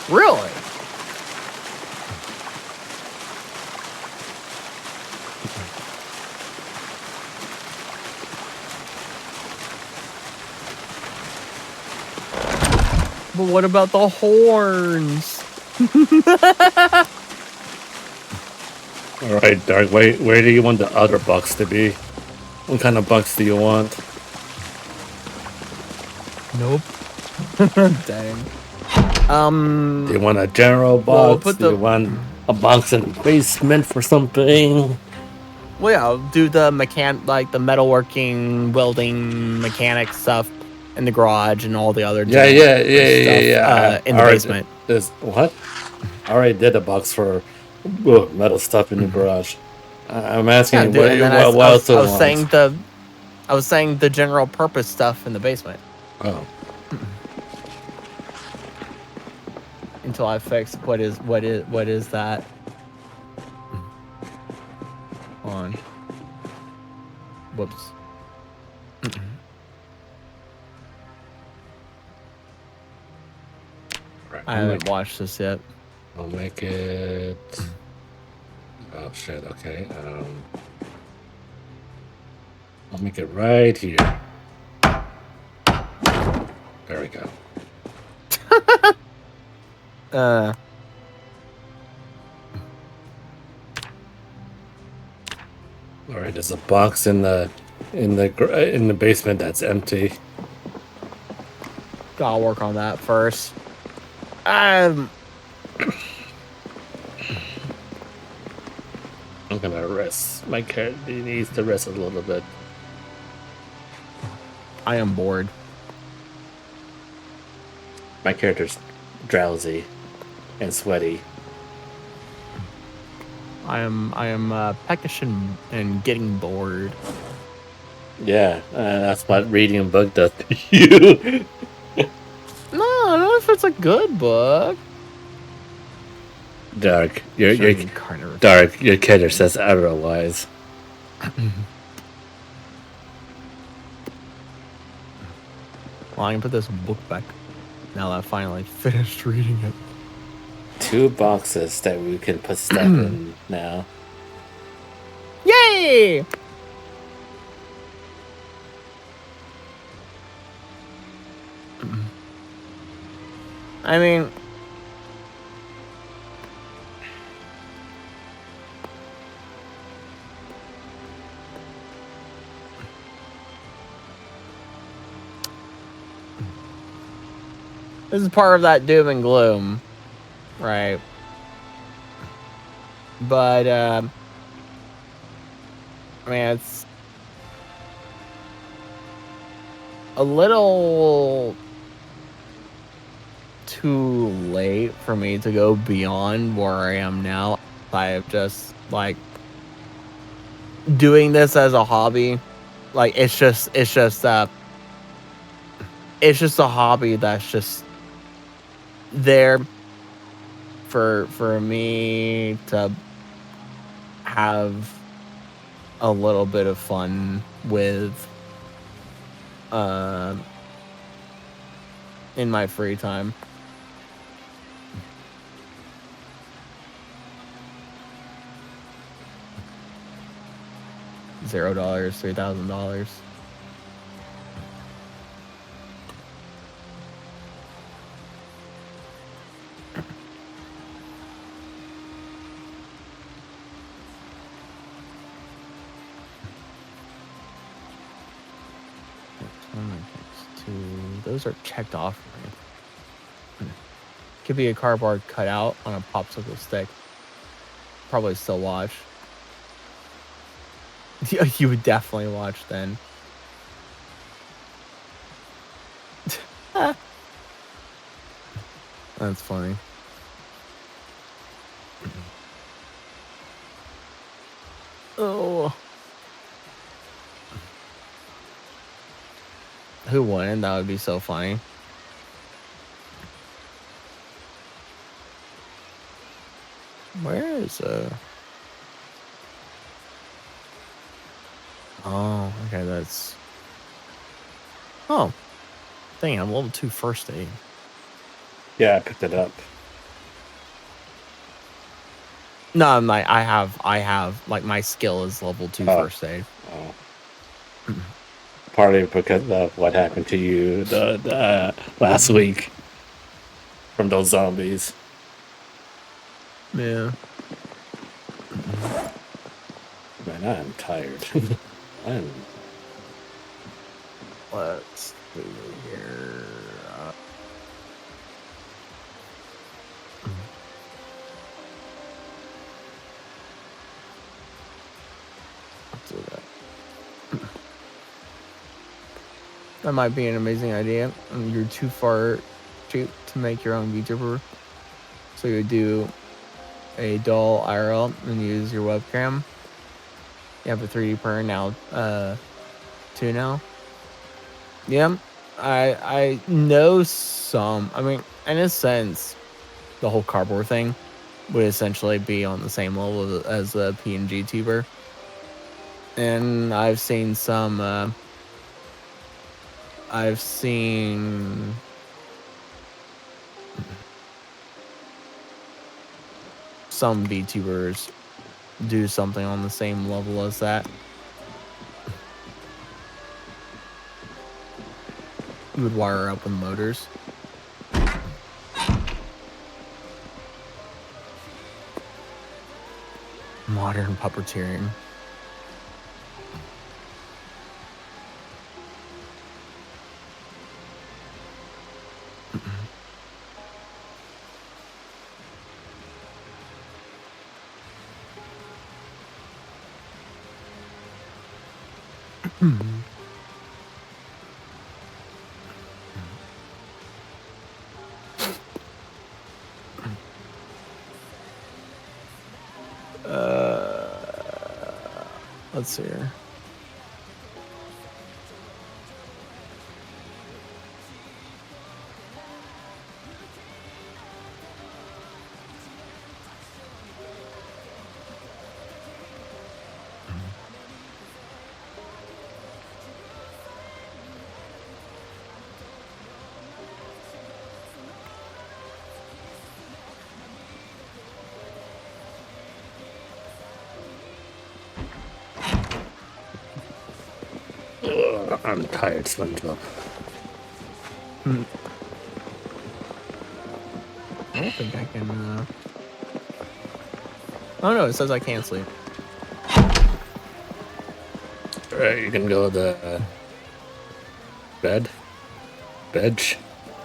Really? But what about the horns? All right, Dark. Where do you want the other box to be? What kind of box do you want? Nope. Dang. Do you want a general box? Well, Do you want a box in the basement for something? Well, yeah, I'll do the the metalworking, welding, mechanic stuff in the garage and all the other Yeah. in the basement. What? I already did a box for metal stuff in the garage. I'm asking what else do you want? I was saying the general purpose stuff in the basement. Oh. Until I fix what is that? Hold on. Whoops. Right, I haven't watched this yet. I'll make it. Oh shit! Okay. I'll make it right here. There we go. All right. There's a box in the basement that's empty. Gotta work on that first. I'm gonna rest. My character needs to rest a little bit. I am bored. My character's drowsy and sweaty. I am peckish and getting bored. Yeah, that's what reading a book does to you. No, I don't know if it's a good book. Dark, your character says otherwise. Well, I can put this book back now that I finally finished reading it. 2 boxes that we can put stuff in now. Yay! I mean, this is part of that doom and gloom, right? But, I mean, it's a little too late for me to go beyond where I am now. I'm just, like, doing this as a hobby. Like, it's just a hobby that's just there for me to have a little bit of fun with in my free time. $0, $3,000. Those are checked off for me. Could be a cardboard cutout on a popsicle stick. Probably still watch. You would definitely watch then. That's funny. Oh. Who wouldn't? That would be so funny. Where is Oh, okay, that's... Oh. Dang, I'm level 2 first aid. Yeah, I picked it up. No, I'm like, I have, like, my skill is level 2 first aid. Oh. Partly because of what happened to you last week from those zombies. Yeah. Man, I am tired. Let's see here. Let's do that. That might be an amazing idea. You're too far to make your own VTuber. So you do a dull IRL and use your webcam. You have a 3D printer now, 2 now. Yeah, I know some. I mean, in a sense, the whole cardboard thing would essentially be on the same level as a PNG tuber. And I've seen some. I've seen some VTubers do something on the same level as that. You would wire up with motors. Modern puppeteering. Let's see here. I'm tired, SpongeBob. I don't think I can. Oh no, it says I can't sleep. Alright, you can go to the bed. Bench.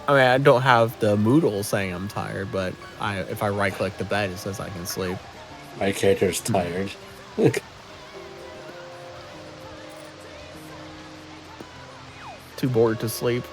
I mean, I don't have the Moodle saying I'm tired, but if I right click the bed, it says I can sleep. My character's tired. Too bored to sleep.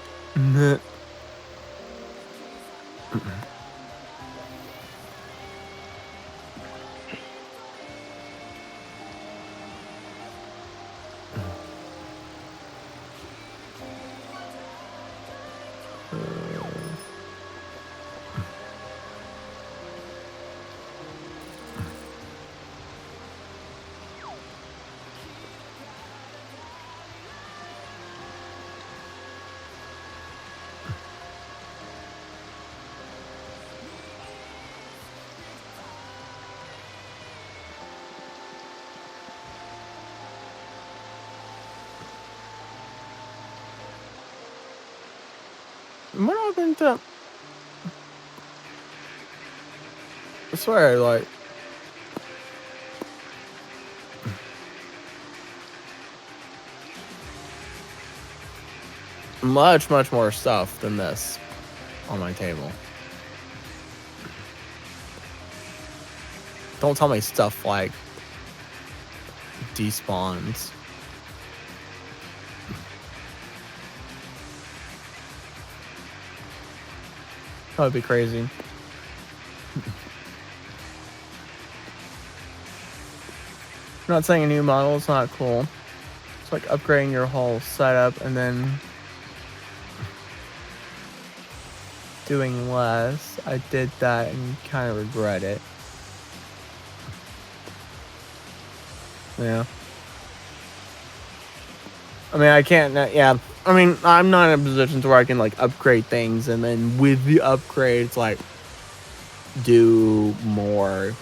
What happened to... I swear, like... much more stuff than this on my table. Don't tell me stuff like despawns. That would be crazy. I'm not saying a new model is not cool. It's like upgrading your whole setup and then doing less. I did that and kind of regret it. Yeah. I mean, I can't, yeah. I mean, I'm not in a position to where I can, like, upgrade things, and then with the upgrades, like, do more.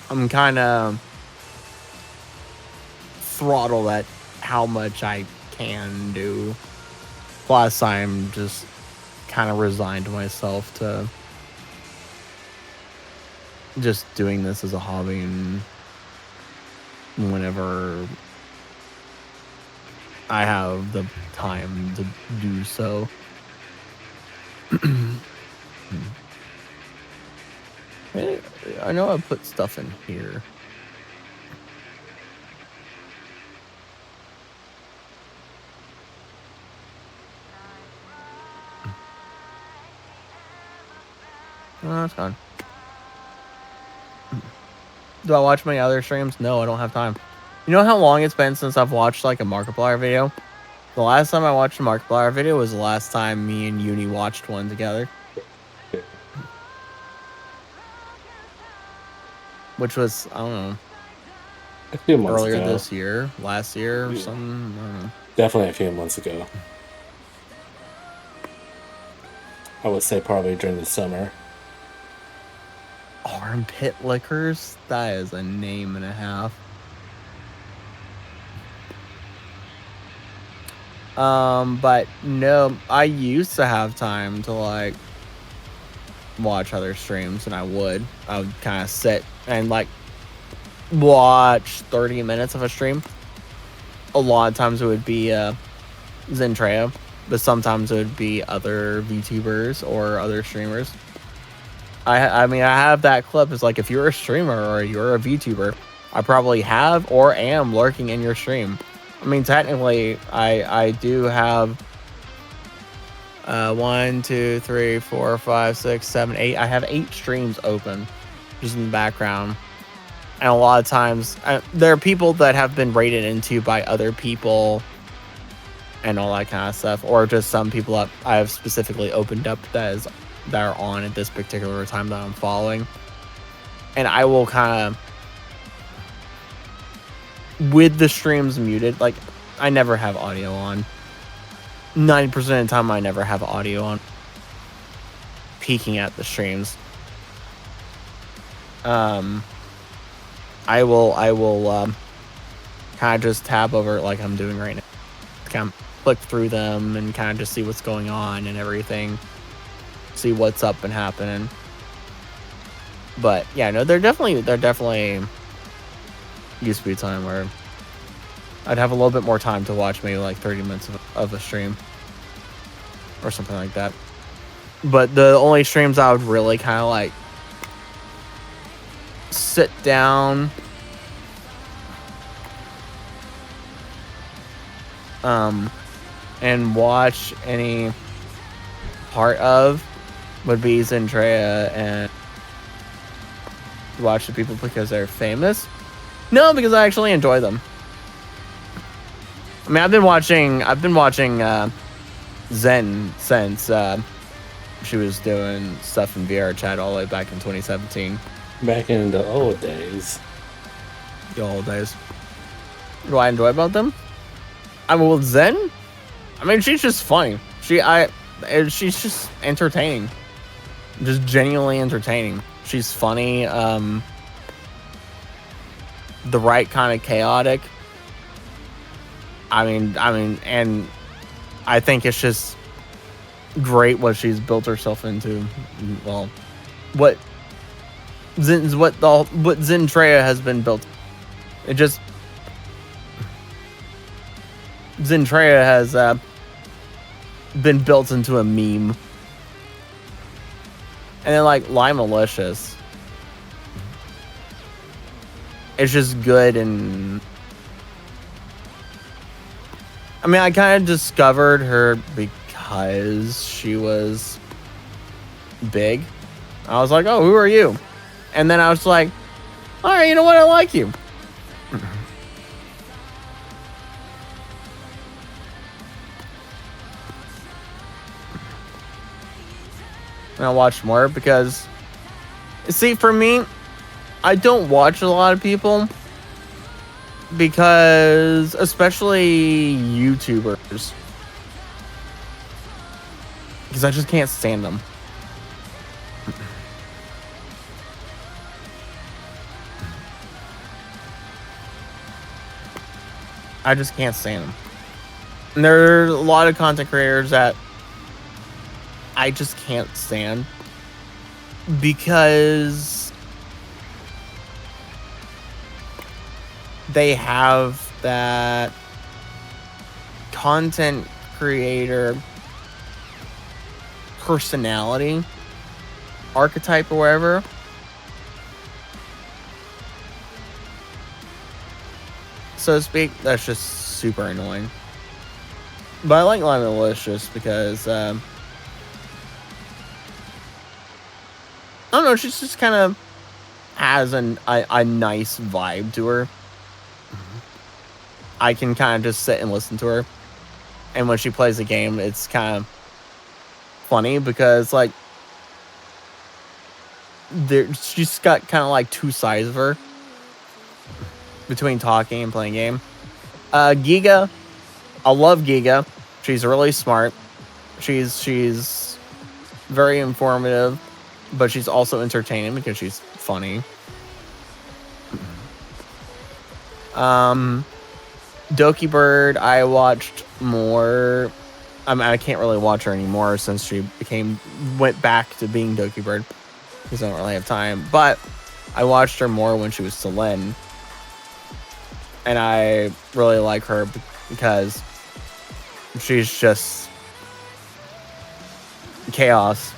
I'm kind of throttled at how much I can do. Plus, I'm just kind of resigned myself to just doing this as a hobby, and whenever I have the time to do so. I know I put stuff in here. Oh, that's fine. Do I watch many other streams? No, I don't have time. You know how long it's been since I've watched, like, a Markiplier video? The last time I watched a Markiplier video was the last time me and Uni watched one together. Which was, I don't know, a few months earlier ago. This year, last year, or something. I don't know. Definitely a few months ago. I would say probably during the summer. Armpit Lickers? That is a name and a half. But no, I used to have time to, like, watch other streams, and I would kind of sit and, like, watch 30 minutes of a stream. A lot of times it would be Zentrea, but sometimes it would be other VTubers or other streamers. I mean, I have that clip. It's like, if you're a streamer or you're a VTuber, I probably have or am lurking in your stream. I mean, technically, I do have 1, 2, 3, 4, 5, 6, 7, 8. I have 8 streams open just in the background. And a lot of times, there are people that have been rated into by other people and all that kind of stuff. Or just some people that I have specifically opened up that are on at this particular time that I'm following. And I will kind of, with the streams muted, like, I never have audio on. 90% of the time, I never have audio on. Peeking at the streams. I will kind of just tab over it like I'm doing right now. Kind of click through them and kind of just see what's going on and everything. See what's up and happening. But yeah, no, there definitely used to be a time where I'd have a little bit more time to watch maybe like 30 minutes of a stream or something like that. But the only streams I would really kind of like sit down and watch any part of would be Zentrea, and watch the people because they're famous. No, because I actually enjoy them. I mean, I've been watching Zen since she was doing stuff in VR chat all the way back in 2017. Back in the old days. The old days. What do I enjoy about them? I mean, with Zen, I mean, she's just funny. She's just entertaining. Just genuinely entertaining. She's funny. The right kind of chaotic. I mean, and I think it's just great what she's built herself into. Well, what Zentrea has been built. It just Zentrea has been built into a meme. And then, like, Limalicious, it's just good. And I mean, I kind of discovered her because she was big. I was like, oh, who are you? And then I was like, all right, you know what? I like you. And I watch more because, see, for me, I don't watch a lot of people because, especially YouTubers, because I just can't stand them. I just can't stand them. And there are a lot of content creators that I just can't stand because they have that content creator personality archetype or whatever. So to speak, that's just super annoying. But I like Lime Delicious because I don't know, she's just kind of has a nice vibe to her. I can kind of just sit and listen to her. And when she plays a game, it's kind of funny because, like, she's got kind of like two sides of her between talking and playing game. Giga, I love Giga. She's really smart. She's very informative, but she's also entertaining because she's funny. Doki Bird, I watched more. I mean, I can't really watch her anymore since she went back to being Doki Bird because I don't really have time. But I watched her more when she was Selene, and I really like her because she's just chaos.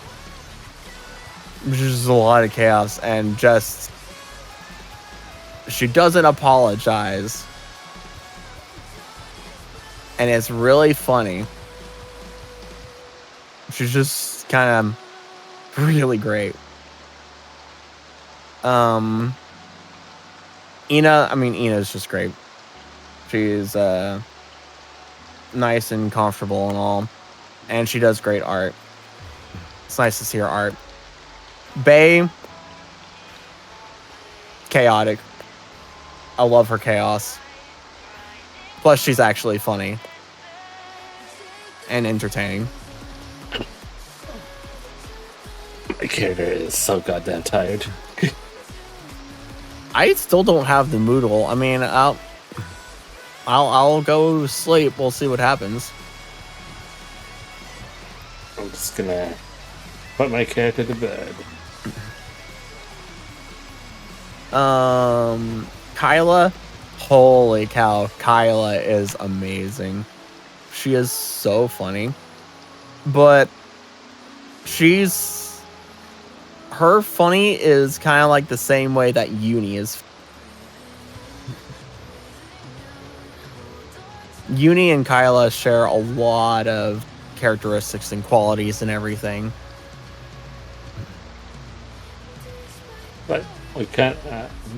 There's just a lot of chaos, and just she doesn't apologize, and it's really funny. She's just kind of really great. Ina, I mean, Ina's just great. She's nice and comfortable and all, and she does great art. It's nice to see her art. Bae, chaotic. I love her chaos. Plus, she's actually funny and entertaining. My character is so goddamn tired. I still don't have the Moodle. I mean, I'll go to sleep. We'll see what happens. I'm just gonna put my character to bed. Kyla, holy cow, Kyla is amazing. She is so funny, but her funny is kind of like the same way that Uni is. Uni and Kyla share a lot of characteristics and qualities and everything. But we can't.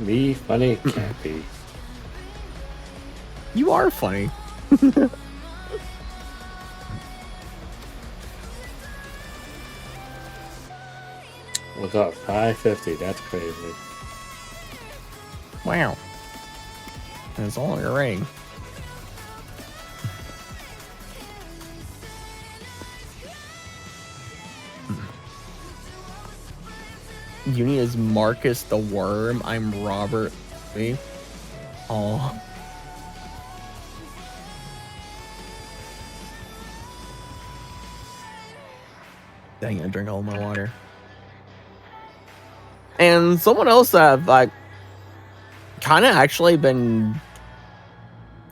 Me funny can't be. You are funny. What's up? 550. That's crazy. Wow. And it's all on your ring. Uni is Marcus the Worm. I'm Robert. Me. Oh. Dang, I drink all my water. And someone else that I've like kind of actually been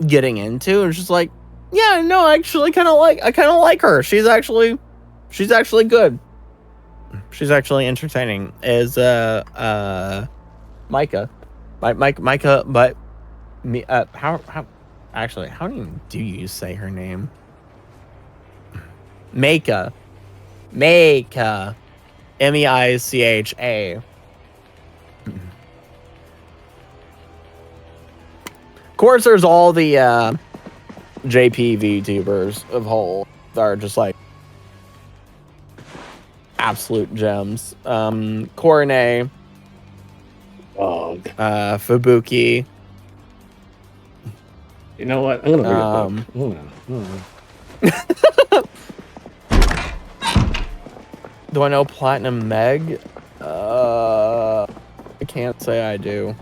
getting into is just like, yeah, no, I kind of like her. She's actually good. She's actually entertaining. Is Micah. Micah, but me how do you say her name? Meicha. Meicha. Of course, there's all the JP VTubers of whole that are just like absolute gems. Korone. Fubuki. You know what? I'm gonna read a book. Do I know Platinum Meg? I can't say I do.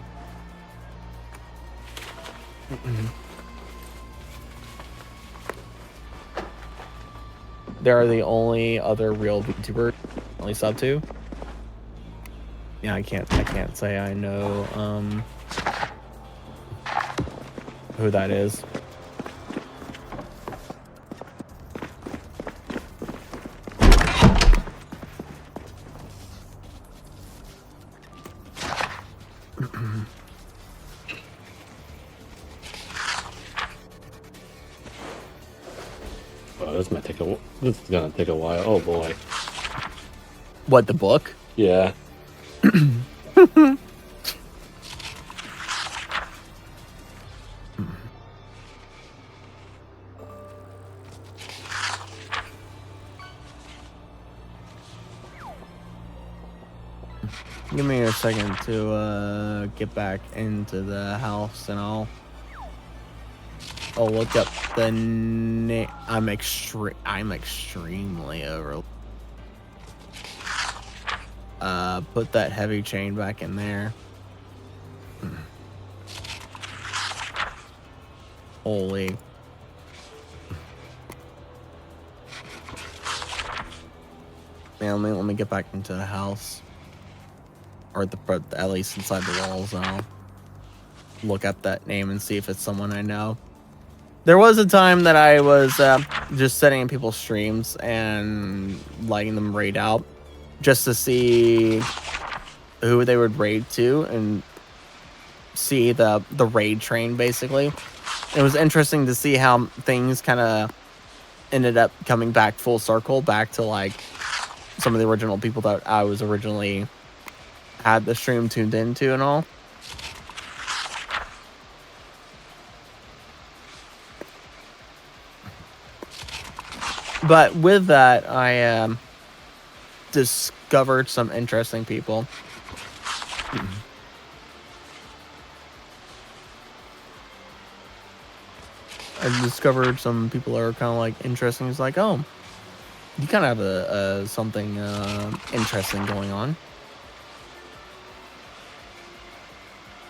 They're the only other real VTuber at least up to. Yeah, I can't say I know who that is. Oh, this is gonna take a while. Oh boy. What, the book? Yeah. Give me a second to get back into the house, and I'll look up the name. I'm extremely over. Put that heavy chain back in there. Holy. Man, let me get back into the house. Or at least inside the walls, and I'll look up that name and see if it's someone I know. There was a time that I was just sitting in people's streams and letting them raid out just to see who they would raid to and see the raid train, basically. It was interesting to see how things kind of ended up coming back full circle, back to like some of the original people that I was originally had the stream tuned into and all. But with that, I discovered some interesting people. I discovered some people that are kind of like interesting. It's like, oh, you kind of have something interesting going on.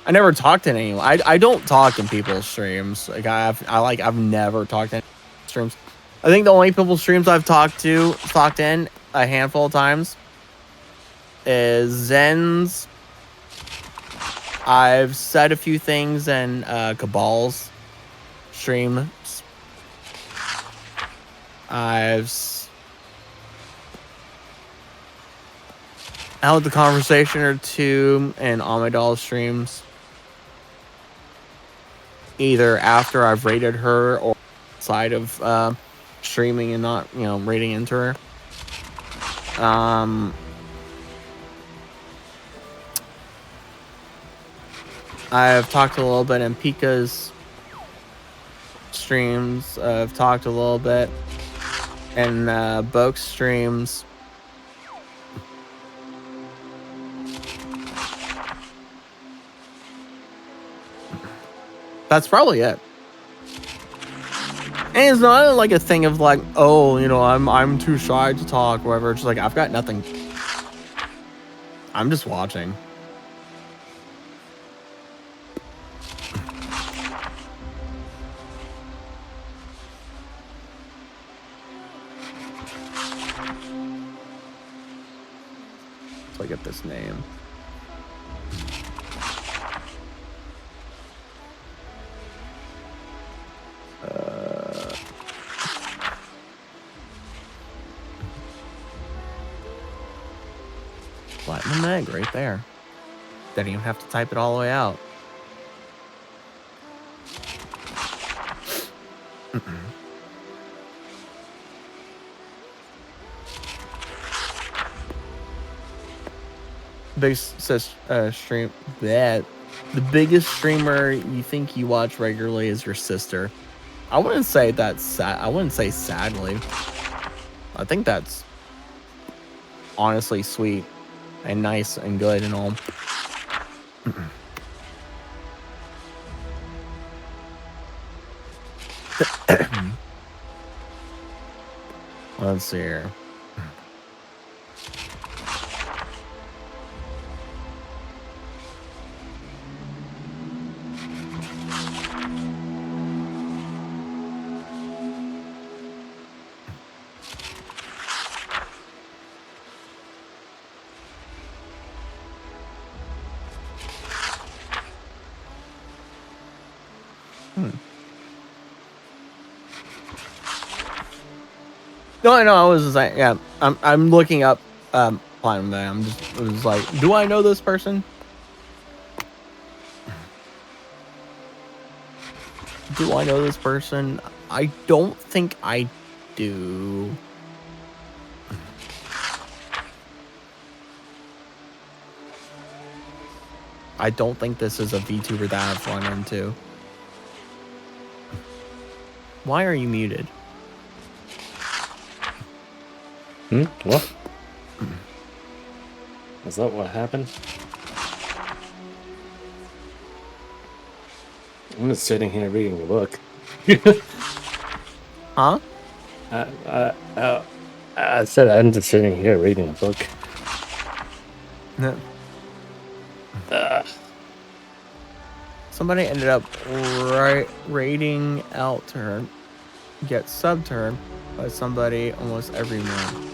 I never talked to anyone. I don't talk in people's streams. Like I've never talked in streams. I think the only people's streams I've talked in a handful of times is Zen's. I've said a few things in Cabal's streams. I've held the conversation or two in Amidal's streams. Either after I've rated her or outside of streaming and not, rating into her. I've talked a little bit in Pika's streams. I've talked a little bit in Boke's streams. That's probably it. And it's not like a thing of like, oh, I'm too shy to talk or whatever. It's just like, I've got nothing. I'm just watching. So I get this name. Platinum Egg right there. Didn't even have to type it all the way out. Biggest stream that the biggest streamer you think you watch regularly is your sister. I wouldn't say that's sad. I wouldn't say sadly. I think that's honestly sweet and nice and good and all. Let's see here. No, I was just like, yeah, I'm looking up Platinum Day. I was like, do I know this person? Do I know this person? I don't think I do. I don't think this is a VTuber that I've run into. Why are you muted? What? Is that what happened? I'm just sitting here reading a book. Huh? I said I'm just sitting here reading a book. No. Somebody ended up raiding out turn, get sub turn by somebody almost every month.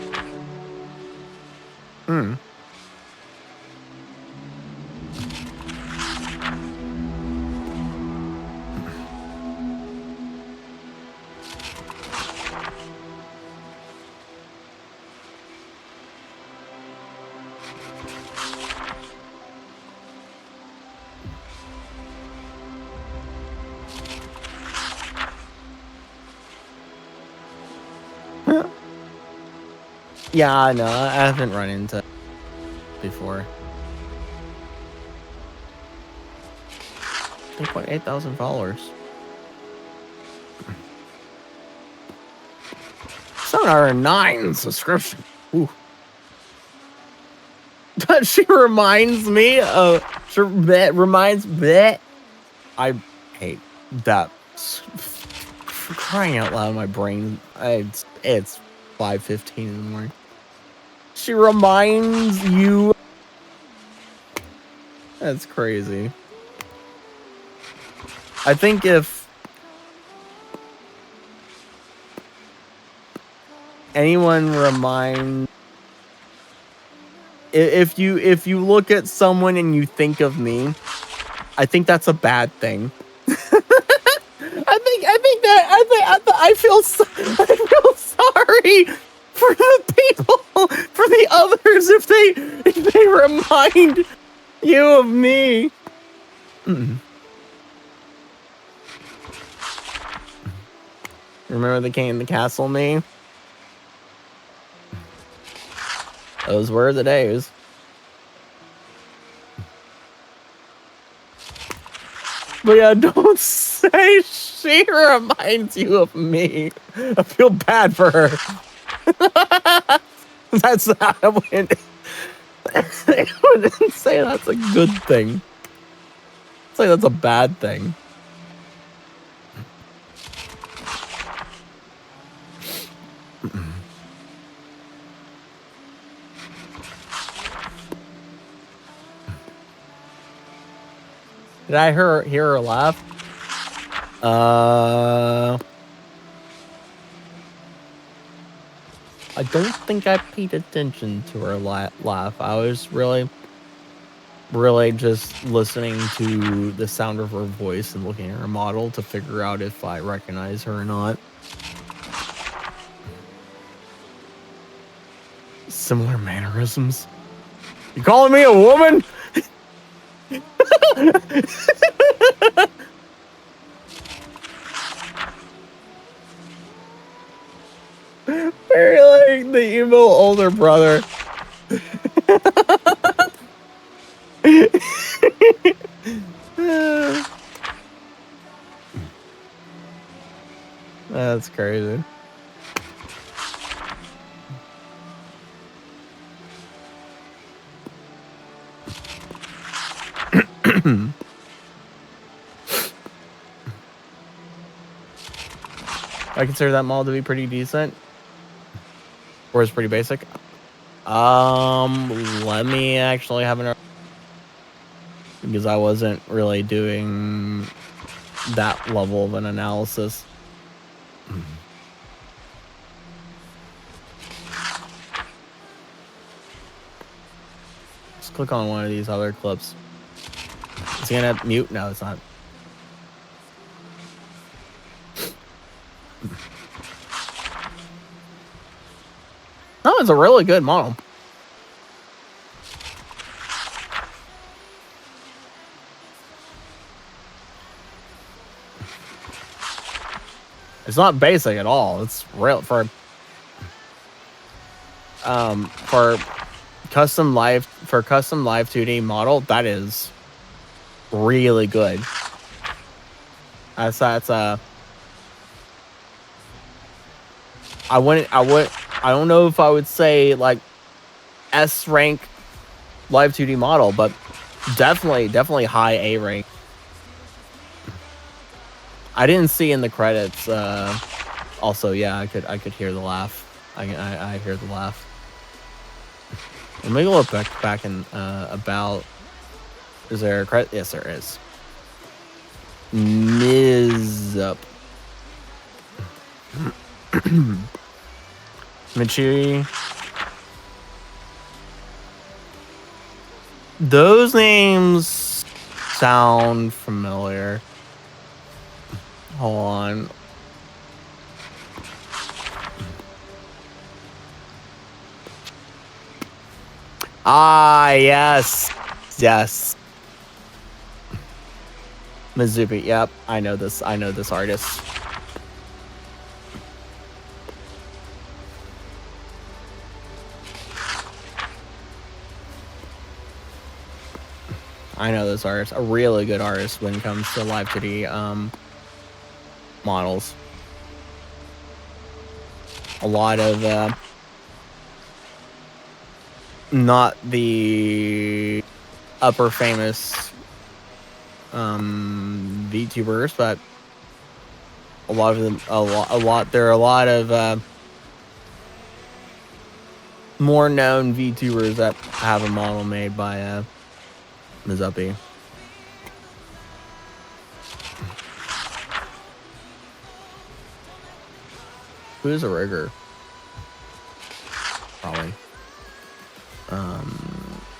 Yeah, no, I haven't run into before. 3,800 followers. 709 subscription. Ooh. She reminds me of. I hate that. For crying out loud, my brain. It's 5:15 in the morning. She reminds you. That's crazy. I think if anyone if you look at someone and you think of me, I think that's a bad thing. I feel sorry for the people, for the others, if they remind you of me. Remember the King in the Castle me? Those were the days. But yeah, don't say she reminds you of me. I feel bad for her. That's not I wouldn't say that's a good thing. It's like that's a bad thing. Did I hear her laugh? I don't think I paid attention to her laugh. I was really just listening to the sound of her voice and looking at her model to figure out if I recognize her or not. Similar mannerisms. You calling me a woman? Very like the evil older brother. That's crazy. I consider that model to be pretty decent. Or is pretty basic. Let me actually have an, because I wasn't really doing that level of an analysis. Let's click on one of these other clips. Is he gonna mute? No, it's not. No, it's a really good model. It's not basic at all. It's real for custom live 2D model. That is really good. I don't know if I would say like S rank live 2D model, but definitely high A rank. I didn't see in the credits. Also, yeah, I could hear the laugh. I hear the laugh. Let me look back in about. Is there a credit? Yes, there is. Up. Michi. Those names sound familiar. Hold on. Ah, yes. Yes. Mizubi, yep. I know this artist. I know this artist. A really good artist when it comes to live 2D models. A lot of not the upper famous VTubers, but a lot of them. There are a lot of more known VTubers that have a model made by Mizubi. Who's a rigger? Probably.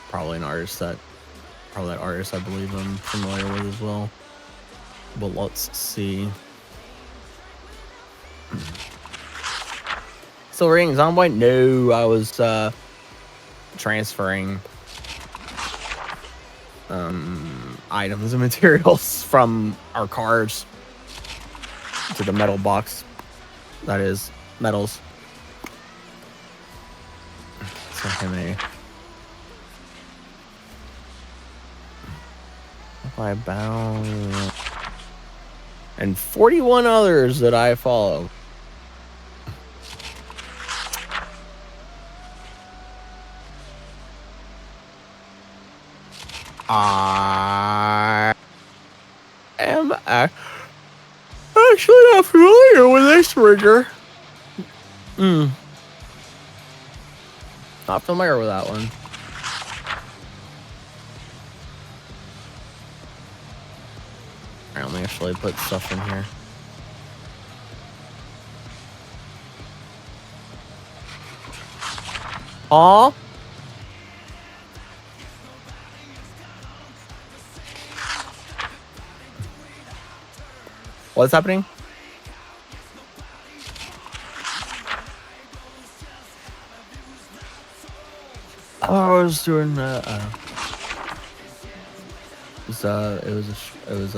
Probably an artist that artist I believe I'm familiar with as well. But let's see. Still reading Zomboid? No, I was transferring items and materials from our cars to the metal box. That is metals. So how I bound and 41 others that I follow. I am actually not familiar with this rigger. Not familiar with that one. Alright, let me actually put stuff in here. Aw. What's happening? Oh, I was doing it was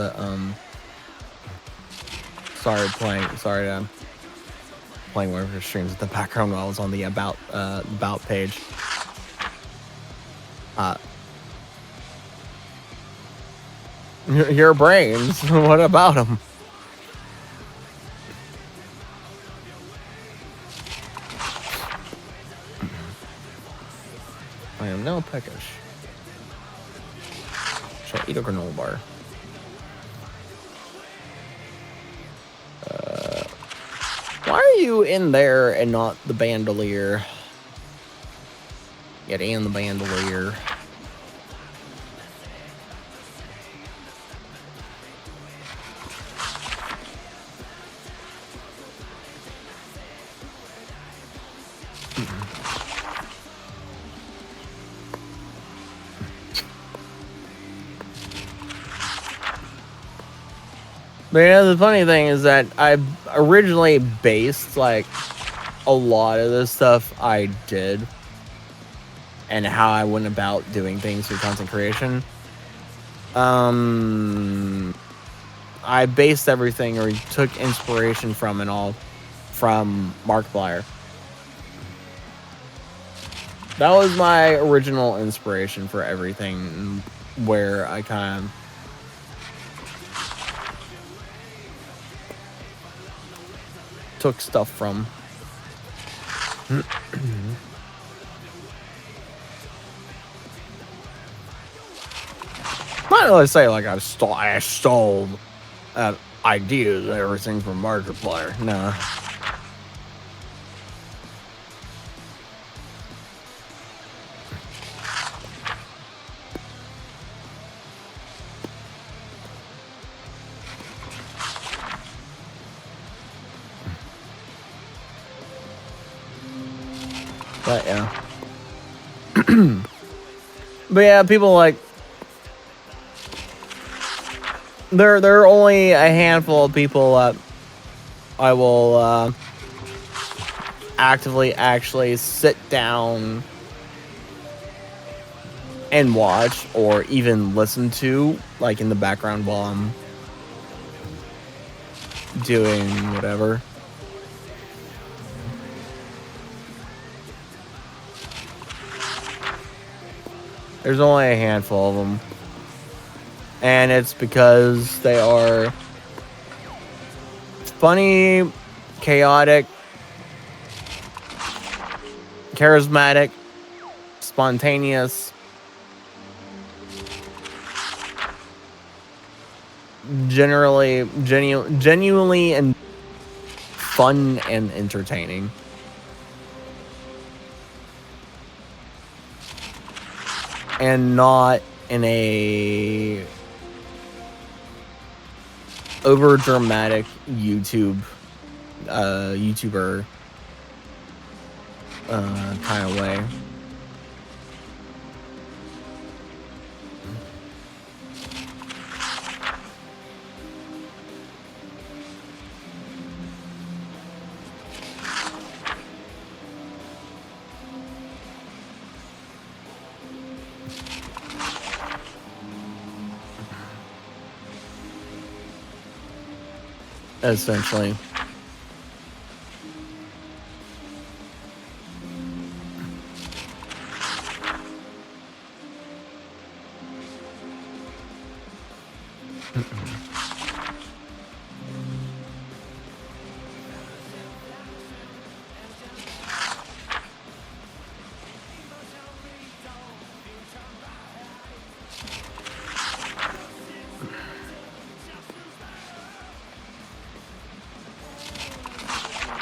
playing one of her streams in the background while I was on the about page. Your brains, what about them? I am now peckish. Eat a granola bar. Why are you in there and not the bandolier? Get in the bandolier. But yeah, the funny thing is that I originally based like a lot of the stuff I did and how I went about doing things through content creation. I based everything or took inspiration from and all from Markiplier. That was my original inspiration for everything, where I kind of took stuff from. Not really say like I stole ideas and everything from Markiplier. No. But yeah. But yeah, people like there are only a handful of people that I will actively actually sit down and watch or even listen to, like in the background while I'm doing whatever. There's only a handful of them. And it's because they are funny, chaotic, charismatic, spontaneous, genuinely and fun and entertaining. And not in a over dramatic YouTuber kind of way. Essentially.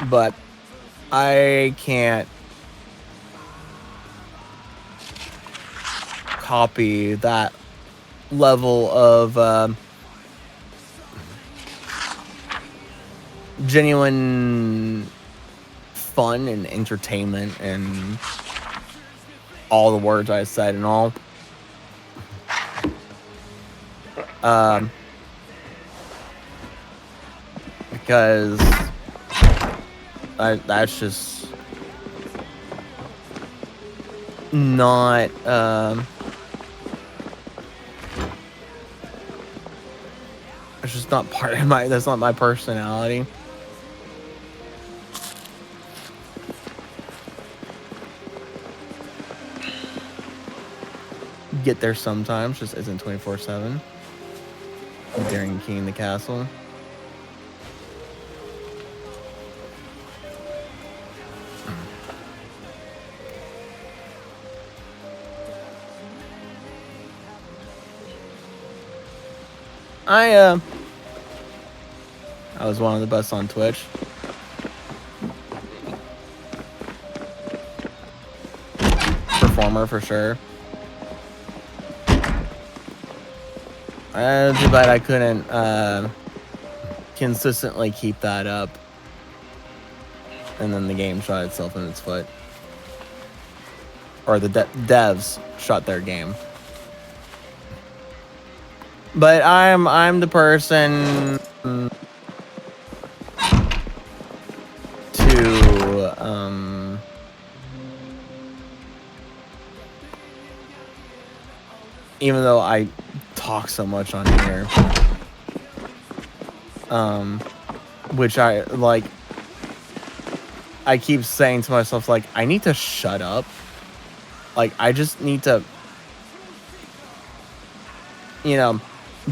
But I can't copy that level of genuine fun and entertainment and all the words I said and all. Because that's just not it's just not part of that's not my personality. Get there sometimes, just isn't 24/7 during King in the Castle. I was one of the best on Twitch. Performer for sure. Too bad I couldn't consistently keep that up. And then the game shot itself in its foot. Or the devs shot their game. But I'm the person to even though I talk so much on here, which I like, I keep saying to myself, like, I need to shut up. Like, I just need to, you know,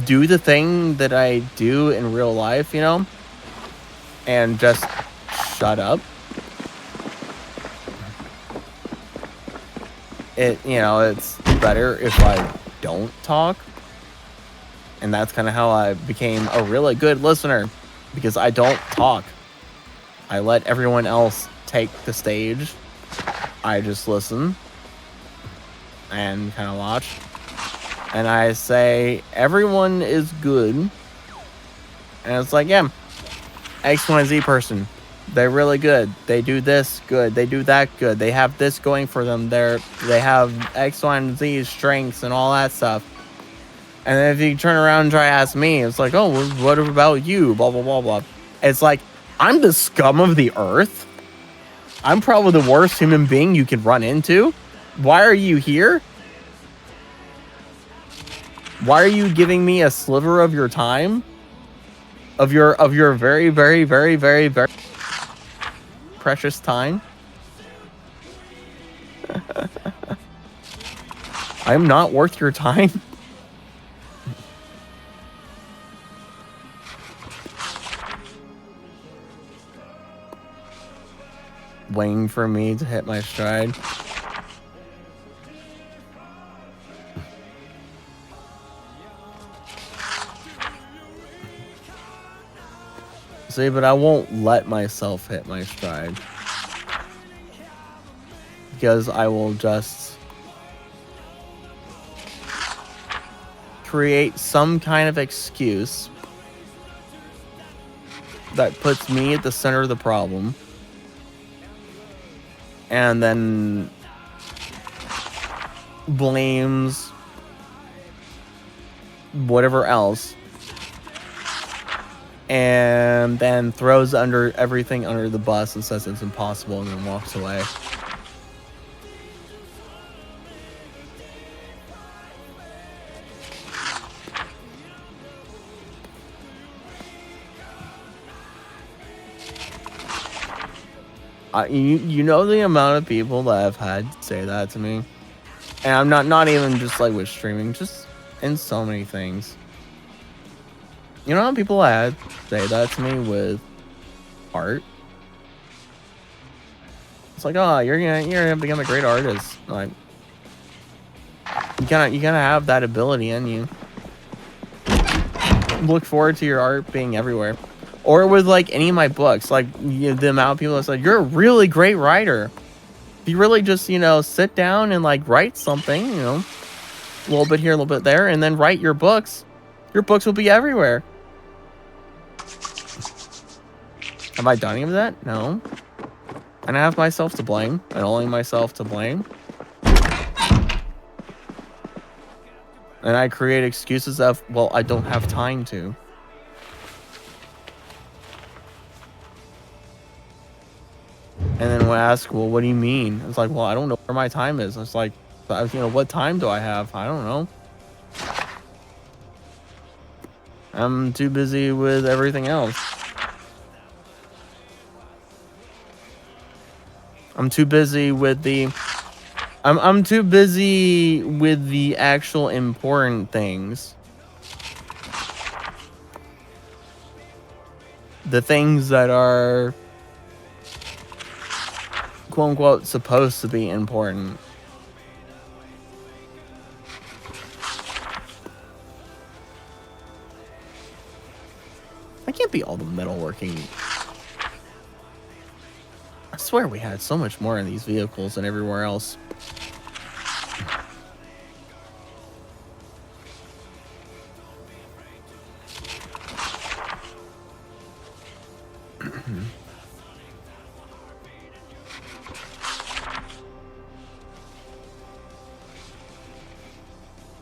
do the thing that I do in real life, you know, and just shut up. It's better if I don't talk. And that's kind of how I became a really good listener, because I don't talk. I let everyone else take the stage. I just listen and kind of watch. And I say, everyone is good. And it's like, yeah, X, Y, Z person. They're really good. They do this good. They do that good. They have this going for them. They have X, Y, and Z strengths and all that stuff. And then if you turn around and try to ask me, it's like, oh, well, what about you? Blah, blah, blah, blah. It's like, I'm the scum of the earth. I'm probably the worst human being you could run into. Why are you here? Why are you giving me a sliver of your time? Of your very, very, very, very, very precious time? I'm not worth your time. Waiting for me to hit my stride. See, but I won't let myself hit my stride. Because I will just create some kind of excuse that puts me at the center of the problem. And then blames whatever else. And then throws everything under the bus and says it's impossible and then walks away. You know the amount of people that have had say that to me? And I'm not even just like with streaming, just in so many things. You know how people had say that to me with art? It's like, oh, you're gonna become a great artist. Like, you gotta have that ability in you. Look forward to your art being everywhere. Or with like any of my books, like the amount of people that said, you're a really great writer. If you really just, sit down and like write something, a little bit here, a little bit there, and then write your books will be everywhere. Have I done any of that? No. And I have myself to blame, and only myself to blame. And I create excuses of, well, I don't have time to. And then when I ask, well, what do you mean? It's like, well, I don't know where my time is. It's like, what time do I have? I don't know. I'm too busy with everything else. I'm too busy with the... I'm too busy with the actual important things. The things that are... quote unquote supposed to be important. could be all the metalworking. I swear we had so much more in these vehicles than everywhere else.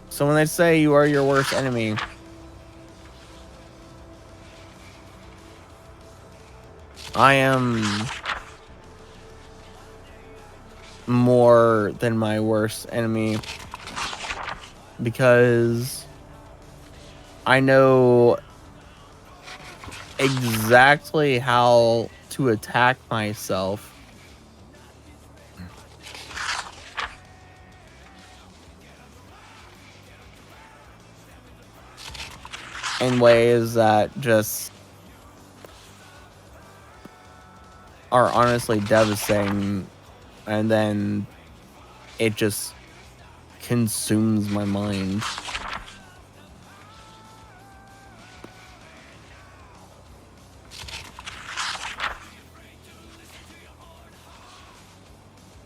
So when they say you are your worst enemy, I am more than my worst enemy, because I know exactly how to attack myself in ways that just are honestly devastating, and then it just consumes my mind.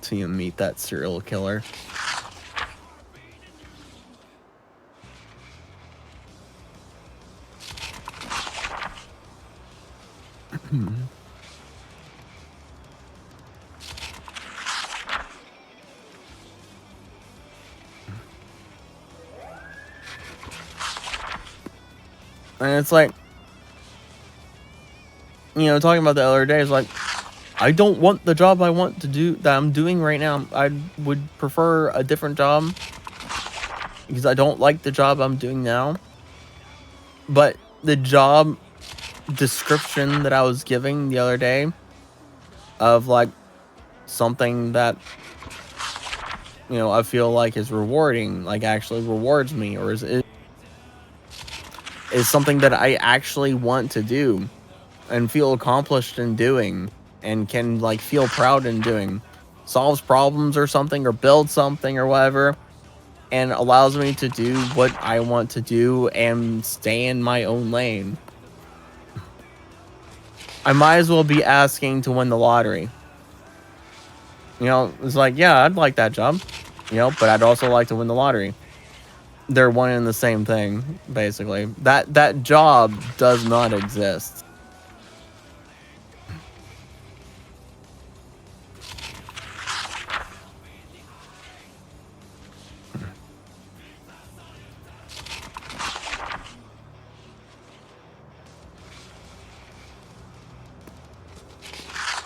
Till you meet that serial killer. And it's like, you know, talking about the other day, it's like, I don't want the job I want to do that I'm doing right now. I would prefer a different job because I don't like the job I'm doing now. But the job description that I was giving the other day of like something that, you know, I feel like is rewarding, like actually rewards me, or is something that I actually want to do and feel accomplished in doing and can like feel proud in doing, solves problems or something, or builds something or whatever, and allows me to do what I want to do and stay in my own lane. I might as well be asking to win the lottery. You know, it's like, yeah, I'd like that job, you know, but I'd also like to win the lottery. They're one and the same thing, basically. That job does not exist.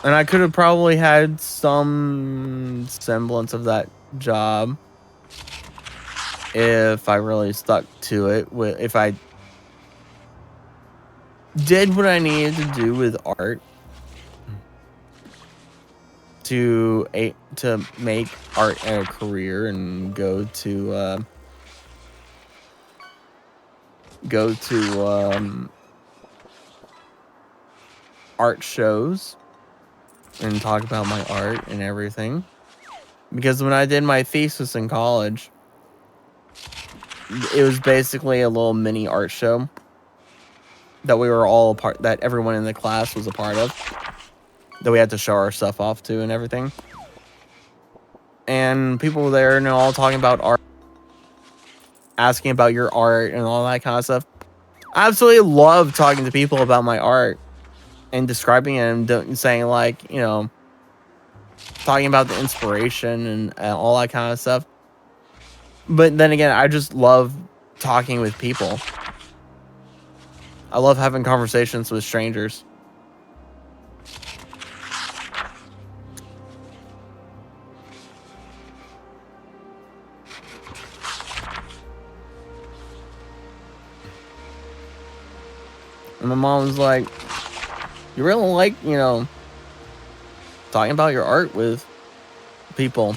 And I could have probably had some semblance of that job if I really stuck to it. If I did what I needed to do with art to make art a career and go to art shows and talk about my art and everything. Because when I did my thesis in college, it was basically a little mini art show that we were all a part, that everyone in the class was a part of, that we had to show our stuff off to and everything. And people were there and all talking about art, asking about your art and all that kind of stuff. I absolutely love talking to people about my art and describing it and saying, like, you know, talking about the inspiration and all that kind of stuff. But then again, I just love talking with people. I love having conversations with strangers. And my mom was like, you really like, you know, talking about your art with people.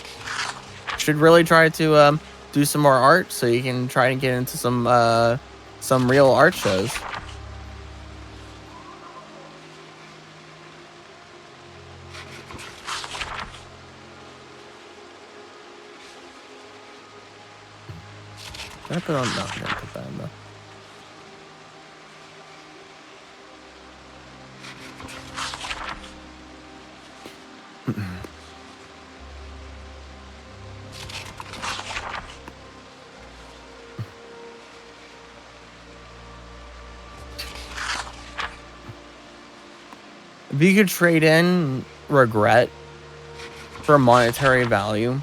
You should really try to do some more art so you can try to get into some real art shows. Can I put on? No, I'm gonna put that on though. If you could trade in regret for monetary value,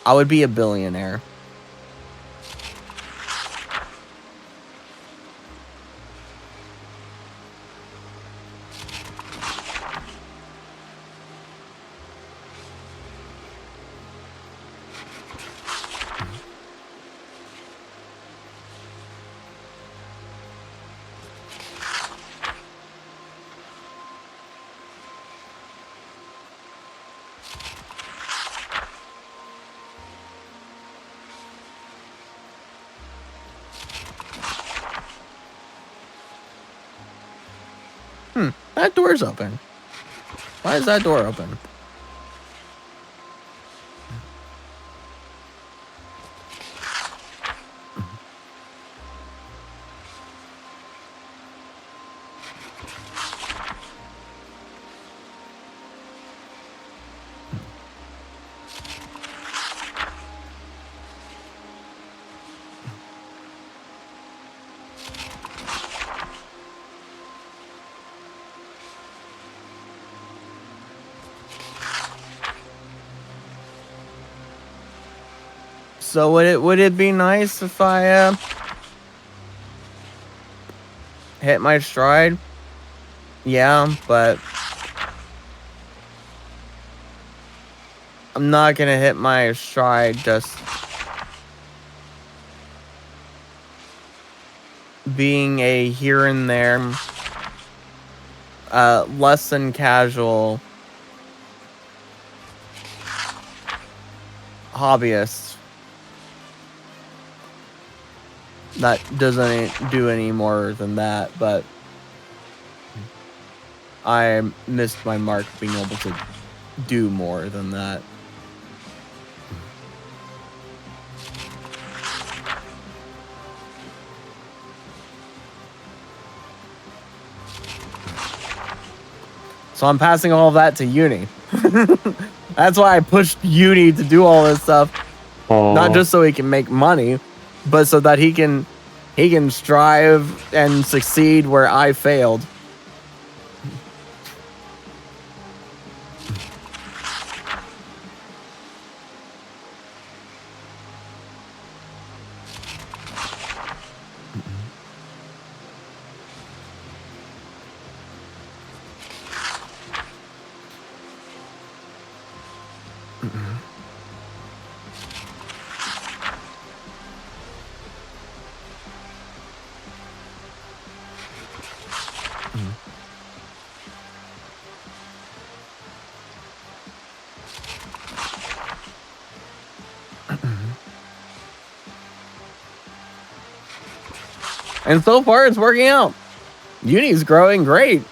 I would be a billionaire. That door's open. Why is that door open? So would it be nice if I hit my stride? Yeah, but I'm not gonna hit my stride just being a here and there, less than casual hobbyist that doesn't do any more than that, but I missed my mark being able to do more than that. So I'm passing all of that to Uni. That's why I pushed Uni to do all this stuff. Aww. Not just so he can make money, but so that he can strive and succeed where I failed. And so far, it's working out. Uni's growing great.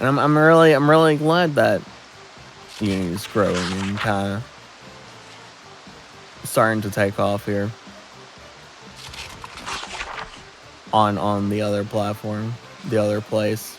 And I'm really glad that Uni's growing and kind of starting to take off here on the other platform, the other place.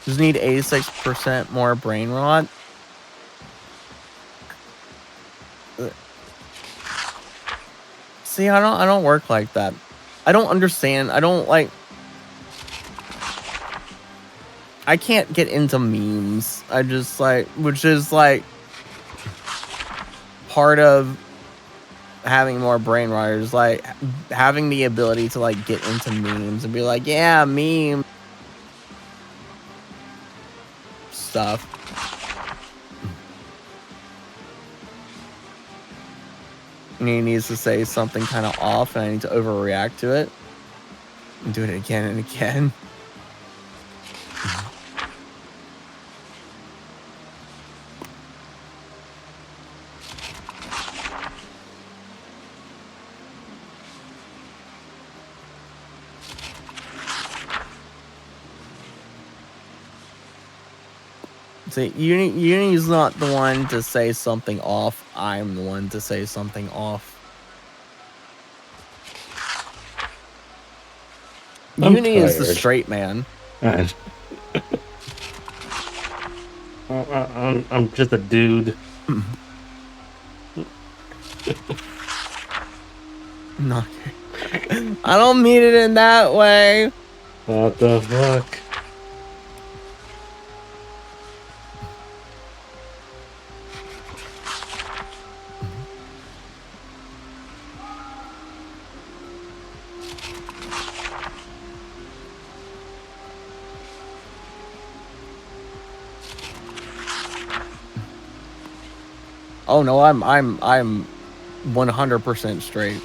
Just need 86% more brain rot. See, I don't work like that. I don't understand. I don't like. I can't get into memes. I just like, which is like part of having more brain wires, like having the ability to like get into memes and be like, yeah, meme stuff. And he needs to say something kind of off, and I need to overreact to it and do it again and again. See, Uni's not the one to say something off. I'm the one to say something off. Uni is the straight man. I'm just a dude. No, I don't mean it in that way. What the fuck? Oh no, I'm 100% straight.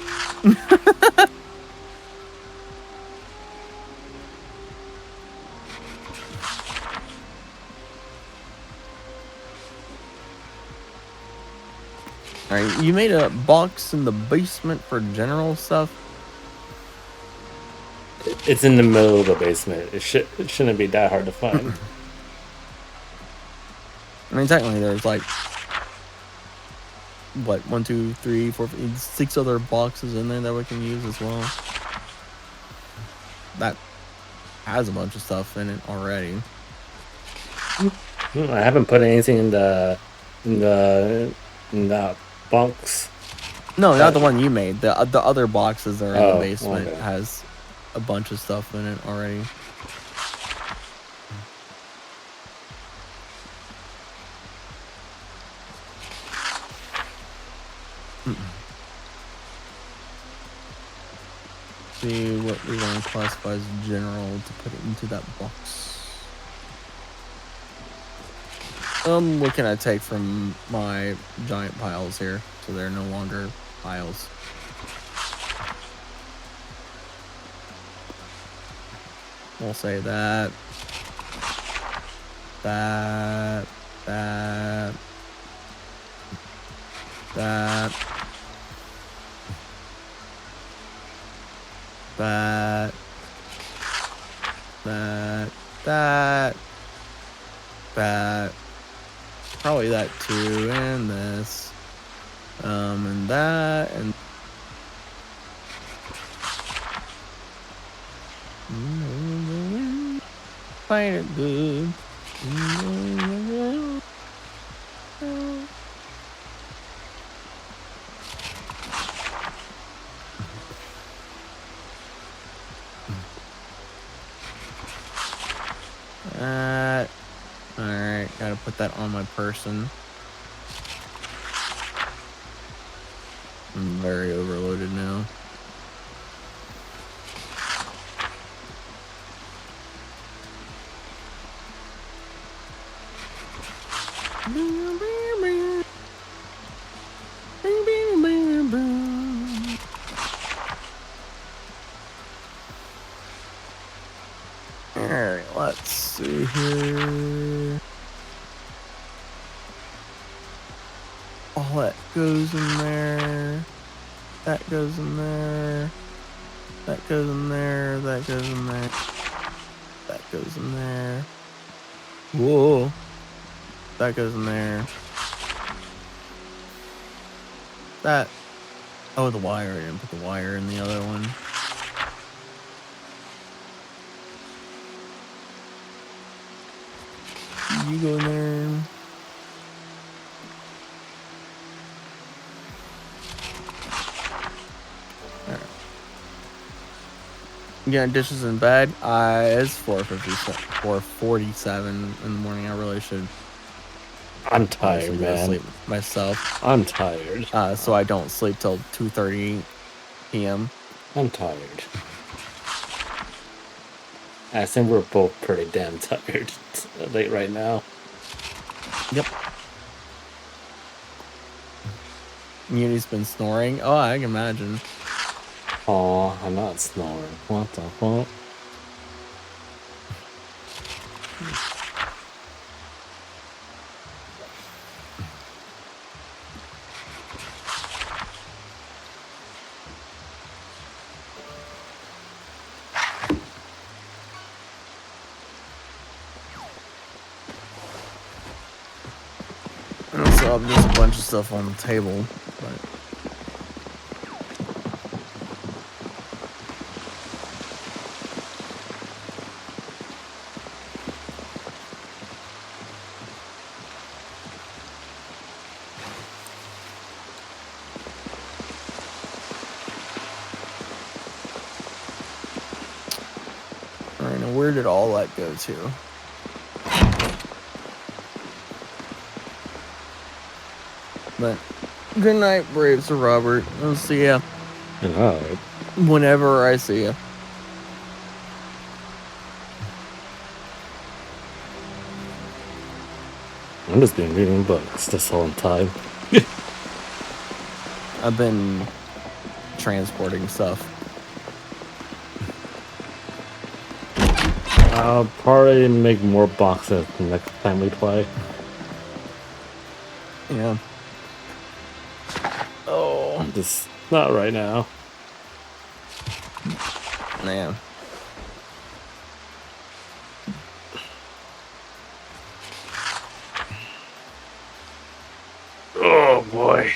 Alright, you made a box in the basement for general stuff? It's in the middle of the basement. It shouldn't be that hard to find. I mean, technically there's like, what, 1, 2, 3, 4, 5, 6 other boxes in there that we can use as well. That has a bunch of stuff in it already. I haven't put anything in the box. No, not the one you made. The other boxes that are in the basement has a bunch of stuff in it already. See what we want to classify as general to put it into that box. What can I take from my giant piles here so they're no longer piles? We'll say that. That. That. That. That. That. That. That. Probably that too, and this. And that, and find it good. Alright, gotta put that on my person. I'm very overloaded now. Alright, let's see here. All that goes in there. That goes in there. That goes in there. That goes in there. That goes in there. Whoa. That goes in there. That. Oh, the wire. I didn't put the wire in the other one. You go in there. Getting dishes in bed. It's 4:47 in the morning. I really should. I'm tired, go to man. sleep myself. I'm tired. So I don't sleep till 2:30 p.m. I'm tired. I think we're both pretty damn tired late right now. Yep. Uni's been snoring. Oh, I can imagine. Oh, I'm not snoring. What the fuck? I also have just a bunch of stuff on the table, but. Alright, now where did all that go to? But good night, Brave Sir Robert. I'll see ya. Good night. Whenever I see ya. I'm just been reading books this whole time. I've been transporting stuff. I'll probably make more boxes next time we play. Yeah. Oh. Just not right now. Man. Oh boy.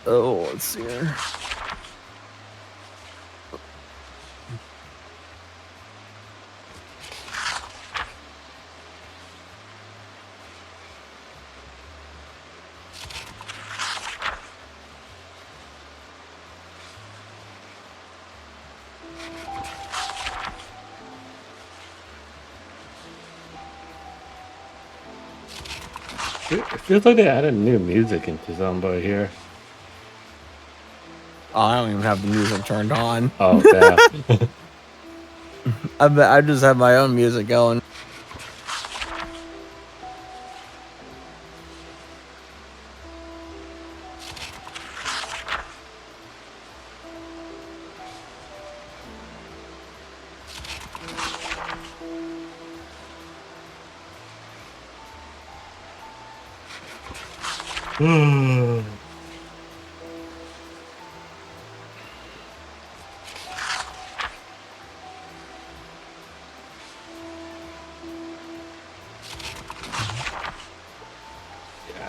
Oh, let's see here. It feels like they added new music into Zomboid here. Oh, I don't even have the music turned on. Oh, damn. I just have my own music going.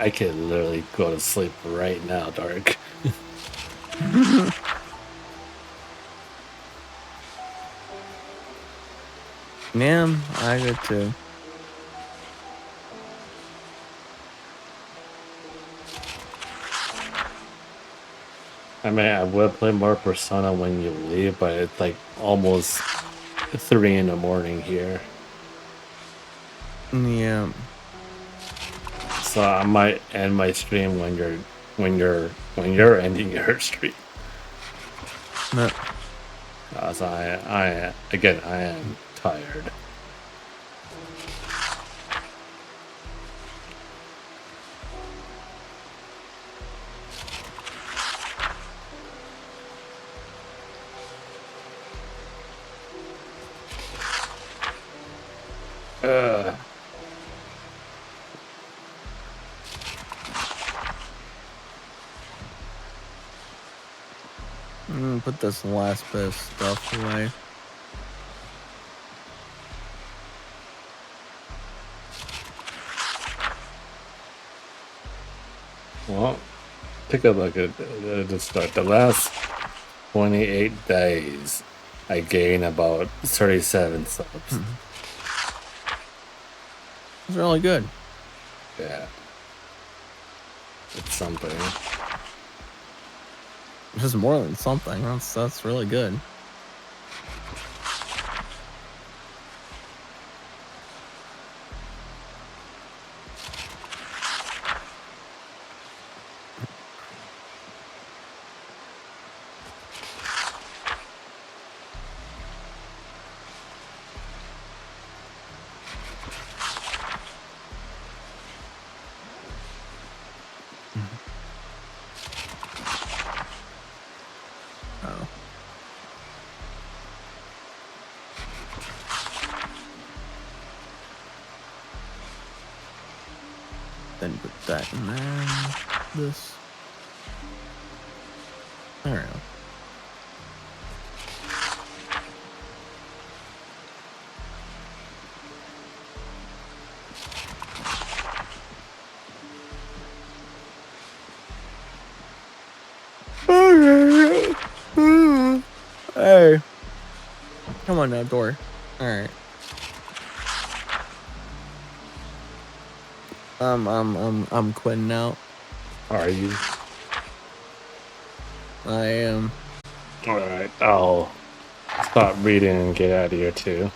I could literally go to sleep right now, Dark. Yeah, I could too. I mean, I would play more Persona when you leave, but it's like almost 3 in the morning here. Yeah. So I might end my stream when you're ending your stream. No. So I am tired. Put this last bit of stuff away. Well, take a look at the start. The last 28 days, I gained about 37 subs. It's really good. Yeah. It's something. It's more than something. That's really good. Then put that in there. This. There we go. Hey. Come on now, door. Alright. I'm quitting out. Are you? I am. Alright, I'll stop reading and get out of here too.